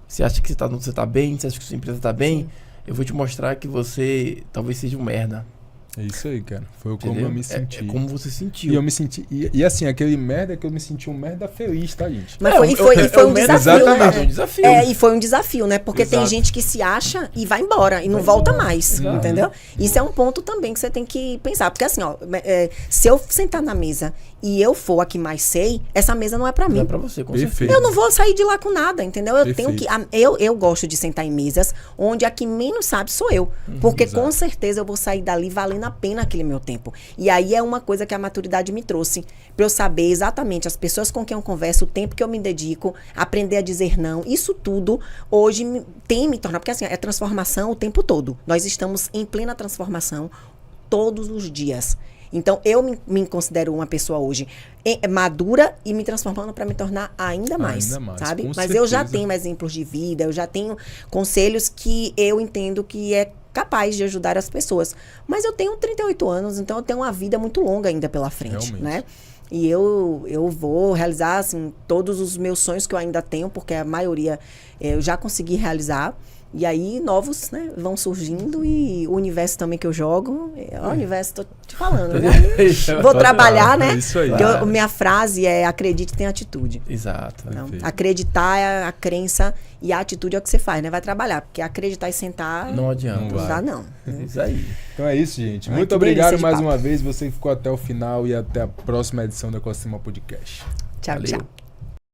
Você acha que você tá bem? Você acha que sua empresa tá bem? Sim. Eu vou te mostrar que você talvez seja um merda. É isso aí, cara. Foi como Entendeu? eu me senti. É como você sentiu. E eu me senti. E assim, aquele merda que eu me senti um merda feliz, tá, gente? Mas foi um desafio, exatamente, né? um desafio. E foi um desafio, né? Porque tem Exato. gente que se acha e vai embora e não volta mais, entendeu? Isso é um ponto também que você tem que pensar. Porque assim, ó, se eu sentar na mesa e eu for a que mais sei, essa mesa não é pra mim. Não é pra você, com Perfeito. certeza. Eu não vou sair de lá com nada, entendeu? Eu tenho que. Perfeito. Eu gosto de sentar em mesas onde a que menos sabe sou eu. Porque exato. com certeza eu vou sair dali valendo a pena aquele meu tempo. E aí é uma coisa que a maturidade me trouxe. Pra eu saber exatamente as pessoas com quem eu converso, o tempo que eu me dedico, aprender a dizer não. Isso tudo hoje tem me tornado. Porque assim, é transformação o tempo todo. Nós estamos em plena transformação todos os dias. Então, eu me considero uma pessoa hoje madura e me transformando para me tornar ainda mais, sabe? com Mas eu já certeza. tenho exemplos de vida, eu já tenho conselhos que eu entendo que é capaz de ajudar as pessoas. Mas eu tenho 38 anos, então eu tenho uma vida muito longa ainda pela frente, Realmente. né? E eu vou realizar, assim, todos os meus sonhos que eu ainda tenho, porque a maioria eu já consegui realizar. E aí, novos, né, vão surgindo e o universo também que eu jogo. O universo, tô te falando, né? Vou trabalhar, né? É isso aí. Porque minha frase é acredite, tem atitude. Exato. Então, Perfeito. acreditar é a crença e a atitude é o que você faz, né? Vai trabalhar, porque acreditar e sentar Não adianta. não dá, não. Isso aí. Então é isso, gente. Ai, Muito que obrigado delícia de mais papo. uma vez. Você que ficou até o final e até a próxima edição do Ecossistema Podcast. Tchau, Valeu. tchau.